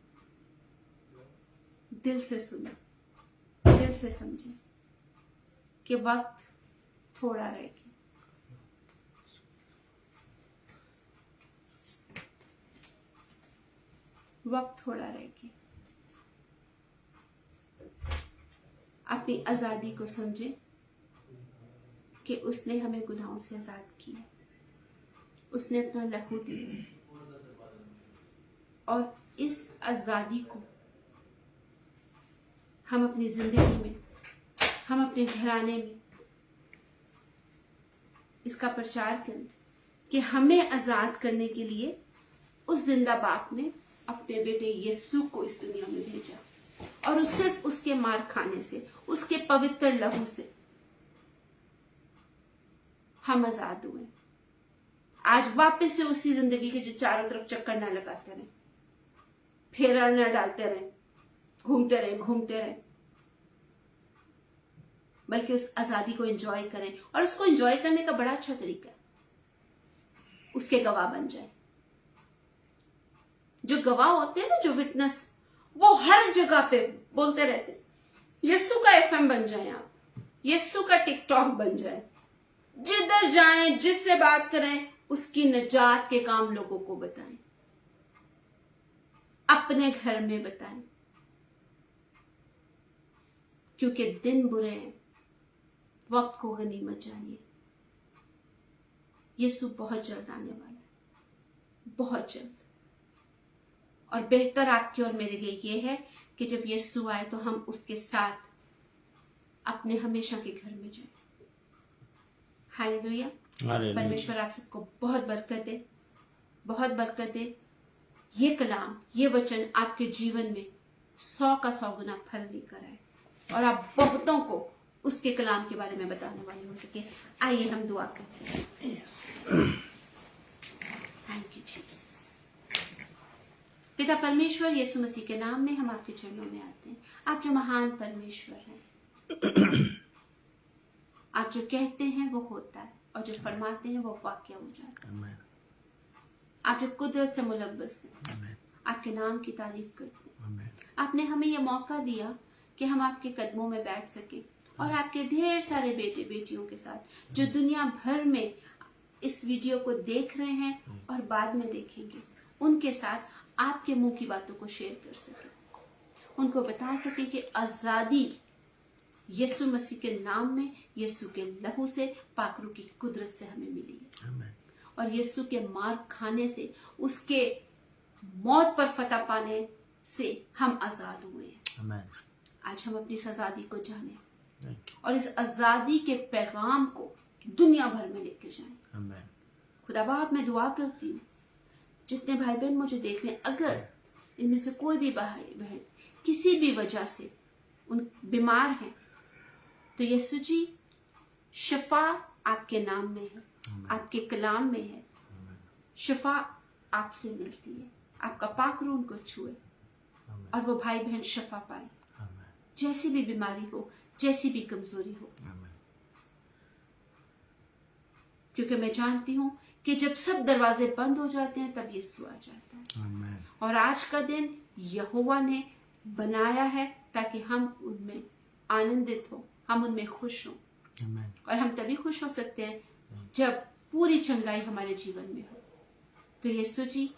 दिल से सुने, दिल से समझें कि वक्त थोड़ा रह गया। वक्त थोड़ा रह गया। अपनी आजादी को समझें कि उसने हमें गुनाहों से आजाद किया, उसने अपना लहू दिया और इस आजादी को हम अपनी जिंदगी में, हम अपने घराने में इसका प्रचार करें कि हमें आजाद करने के लिए उस जिंदा बाप ने अपने बेटे यीशु को इस दुनिया में भेजा और सिर्फ उसके मार खाने से, उसके पवित्र लहू से हम आजाद हुए। आज वापस से उसी जिंदगी के जो चारों तरफ चक्कर ना लगाते रहे, फेरा ना डालते रहे, घूमते रहे, बल्कि उस आजादी को एंजॉय करें। और उसको एंजॉय करने का बड़ा अच्छा तरीका है, उसके गवाह बन जाए। जो गवाह होते हैं ना, जो विटनेस, वो हर जगह पे बोलते रहते हैं, यीशु का एफएम बन जाए आप, यीशु का टिकटॉक बन जाए। जिधर जाएं, जिससे बात करें, उसकी निजात के काम लोगों को बताएं, अपने घर में बताएं, क्योंकि दिन बुरे हैं, वक्त को गनीमत जानिए। यीशु बहुत जल्द आने वाला है, बहुत जल्द। और बेहतर आपके और मेरे लिए ये है कि जब यीशु आए तो हम उसके साथ अपने हमेशा के घर में जाएं। हालेलुया। परमेश्वर आप सबको बहुत बरकत दे, बहुत बरकत दे। ये कलाम, ये वचन आपके जीवन में 100 का 100 गुना फल लेकर आए और आप बहुतों को उसके कलाम के बारे में बताने वाले हो सके। आइए हम दुआ करते हैं। Thank you Jesus. पिता परमेश्वर, यीशु मसीह के नाम में हम आपके चरणों में आते हैं। आप जो महान परमेश्वर हैं, आप जो कहते हैं वो होता है और जो फरमाते हैं वो वाक्य हो जाता है। आप जो कुदरत से मुलव्वस हैं, आपके नाम की तारीफ करते हैं। आपने हमें यह मौका दिया कि हम आपके कदमों में बैठ सके और आपके ढेर सारे बेटे बेटियों के साथ जो दुनिया भर में इस वीडियो को देख रहे हैं और बाद में देखेंगे, उनके साथ आपके मुंह की बातों को शेयर कर सके, उनको बता सके कि आजादी यीशु मसीह के नाम में, यीशु के लहू से, पाकरू की कुदरत से हमें मिली है। और यीशु के मार खाने से, उसके मौत पर फतह पाने से हम आजाद हुए हैं। आज हम अपनी इस आजादी को जाने और इस आजादी के पैगाम को दुनिया भर में लेके जाएं। खुदा बाप, मैं दुआ करती हूँ जितने भाई बहन मुझे देख रहे हैं, अगर इनमें से कोई भी भाई बहन किसी भी वजह से उन बीमार हैं, तो यीशु जी, शिफा आपके नाम में है, आपके कलाम में है। शिफा आपसे मिलती है। आपका पाकरू उनको छुए और वो भाई बहन शिफा पाए, जैसी भी बीमारी हो, जैसी भी कमजोरी हो। क्योंकि मैं जानती हूं कि जब सब दरवाजे बंद हो जाते हैं तब यीशु आ जाता है। और आज का दिन यहोवा ने बनाया है ताकि हम उनमें आनंदित हो, हम उनमें खुश हों। और हम तभी खुश हो सकते हैं जब पूरी चंगाई हमारे जीवन में हो। तो यीशु जी,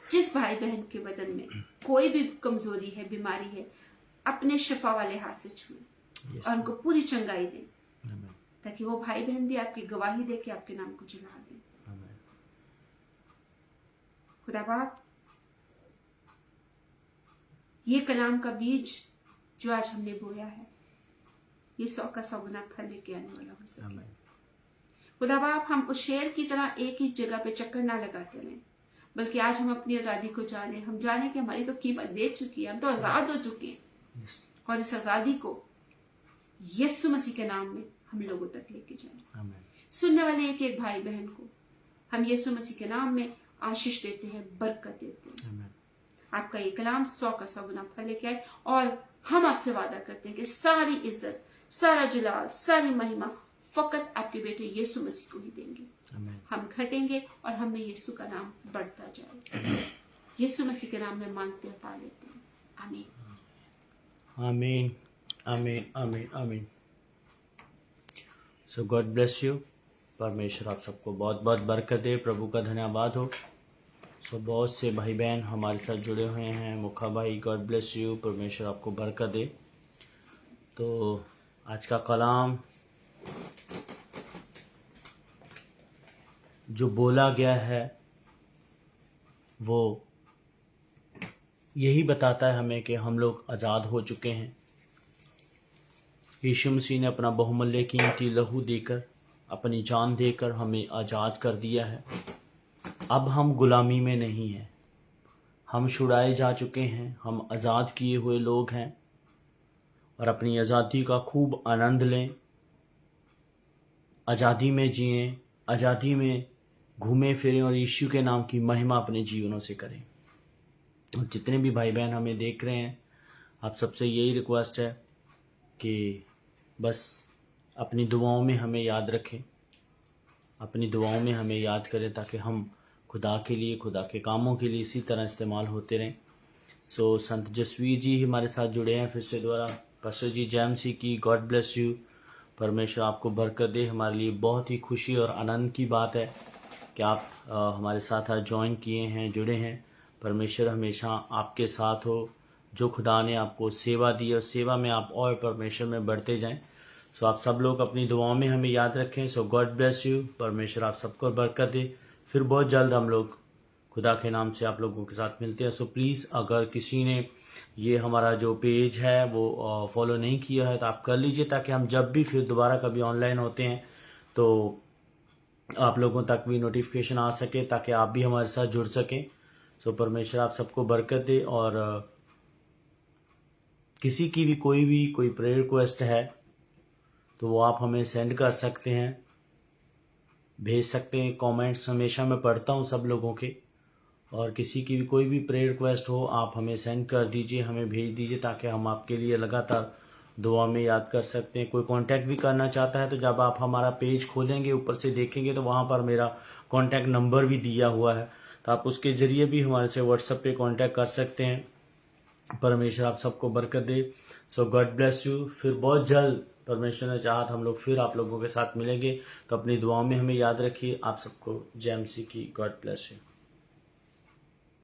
जिस भाई बहन के बदन में कोई भी कमजोरी है, बीमारी है, अपने शिफा वाले हाथ से छुए और उनको पूरी चंगाई दें, ताकि वो भाई बहन भी आपकी गवाही दे के आपके नाम को जला दें। खुदा बाप, ये कलाम का बीज जो आज हमने बोया है, ये 100 का 100 गुना फल लेके आने वाला हो सके। खुदा बाप, हम उस शेर की तरह एक ही जगह पे चक्कर ना लगाते रहें, बल्कि आज हम अपनी आजादी को जाने। हम जाने कि हमारी तो कीमत दे चुकी है, हम तो आजाद हो चुके हैं। और इस आजादी को यीशु मसीह के नाम में हम लोगों तक लेके जाएं। सुनने वाले एक एक भाई बहन को हम यीशु मसीह के नाम में आशीष देते हैं, बरकत देते हैं। आपका ये कलाम 100 का 100 गुना फल लेके आए और हम आपसे वादा करते हैं कि सारी इज्जत, सारा जलाल, सारी महिमा फकत आपके बेटे यीशु मसीह को ही देंगे। हम घटेंगे और हमें यीशु का नाम बढ़ता जाए। यीशु मसीह के नाम में मांगते हैं, पा लेते हैं। आमीन, आमीन, आमीन, आमीन, आमीन। सो गॉड ब्लेस यू। परमेश्वर आप सबको बहुत बहुत बरकत दे। प्रभु का धन्यवाद हो। सो बहुत से भाई बहन हमारे साथ जुड़े हुए हैं। मुखा भाई, गॉड ब्लेस यू। परमेश्वर आपको बरकत दे। तो आज का कलाम जो बोला गया है वो यही बताता है हमें कि हम लोग आज़ाद हो चुके हैं। यीशु मसीह ने अपना बहुमूल्य कीमती लहू देकर, अपनी जान देकर हमें आज़ाद कर दिया है। अब हम गुलामी में नहीं हैं, हम छुड़ाए जा चुके हैं, हम आज़ाद किए हुए लोग हैं और अपनी आज़ादी का खूब आनंद लें, आज़ादी में जिएं, आज़ादी में घूमें फिरें और यीशु के नाम की महिमा अपने जीवनों से करें। और जितने भी भाई बहन हमें देख रहे हैं, आप सबसे यही रिक्वेस्ट है कि बस अपनी दुआओं में हमें याद रखें, अपनी दुआओं में हमें याद करें ताकि हम खुदा के लिए, खुदा के कामों के लिए इसी तरह इस्तेमाल होते रहें। सो संत जसवीर जी हमारे साथ जुड़े हैं फिर से दोबारा। पास्टर जी जैमसी की गॉड ब्लेस यू, परमेश्वर आपको बरकत दे। हमारे लिए बहुत ही खुशी और आनंद की बात है कि आप हमारे साथ आज ज्वाइन किए हैं, जुड़े हैं। परमेश्वर हमेशा आपके साथ हो। जो खुदा ने आपको सेवा दी और सेवा में आप और परमेश्वर में बढ़ते जाएं। सो आप सब लोग अपनी दुआओं में हमें याद रखें। सो गॉड ब्लेस यू, परमेश्वर आप सबको बरकत दे। फिर बहुत जल्द हम लोग खुदा के नाम से आप लोगों के साथ मिलते हैं। सो प्लीज़ अगर किसी ने ये हमारा जो पेज है वो फॉलो नहीं किया है तो आप कर लीजिए, ताकि हम जब भी फिर दोबारा कभी ऑनलाइन होते हैं तो आप लोगों तक भी नोटिफिकेशन आ सके, ताकि आप भी हमारे साथ जुड़ सकें। सो परमेश्वर आप सबको बरकत दे। और किसी की भी कोई प्रेयर रिक्वेस्ट है तो वो आप हमें सेंड कर सकते हैं, भेज सकते हैं। कमेंट्स हमेशा मैं पढ़ता हूँ सब लोगों के, और किसी की भी कोई भी प्रेयर रिक्वेस्ट हो आप हमें सेंड कर दीजिए, हमें भेज दीजिए, ताकि हम आपके लिए लगातार दुआ में याद कर सकते हैं। कोई कांटेक्ट भी करना चाहता है तो जब आप हमारा पेज खोलेंगे, ऊपर से देखेंगे तो वहाँ पर मेरा कांटेक्ट नंबर भी दिया हुआ है, तो आप उसके ज़रिए भी हमारे से व्हाट्सएप पे कांटेक्ट कर सकते हैं। परमेश्वर आप सबको बरकत दे। सो गॉड ब्लेस यू। फिर बहुत जल्द परमेश्वर ने चाहा हम लोग फिर आप लोगों के साथ मिलेंगे, तो अपनी दुआओं में हमें याद रखिए। आप सबको जेएमसी की गॉड ब्लेस यू।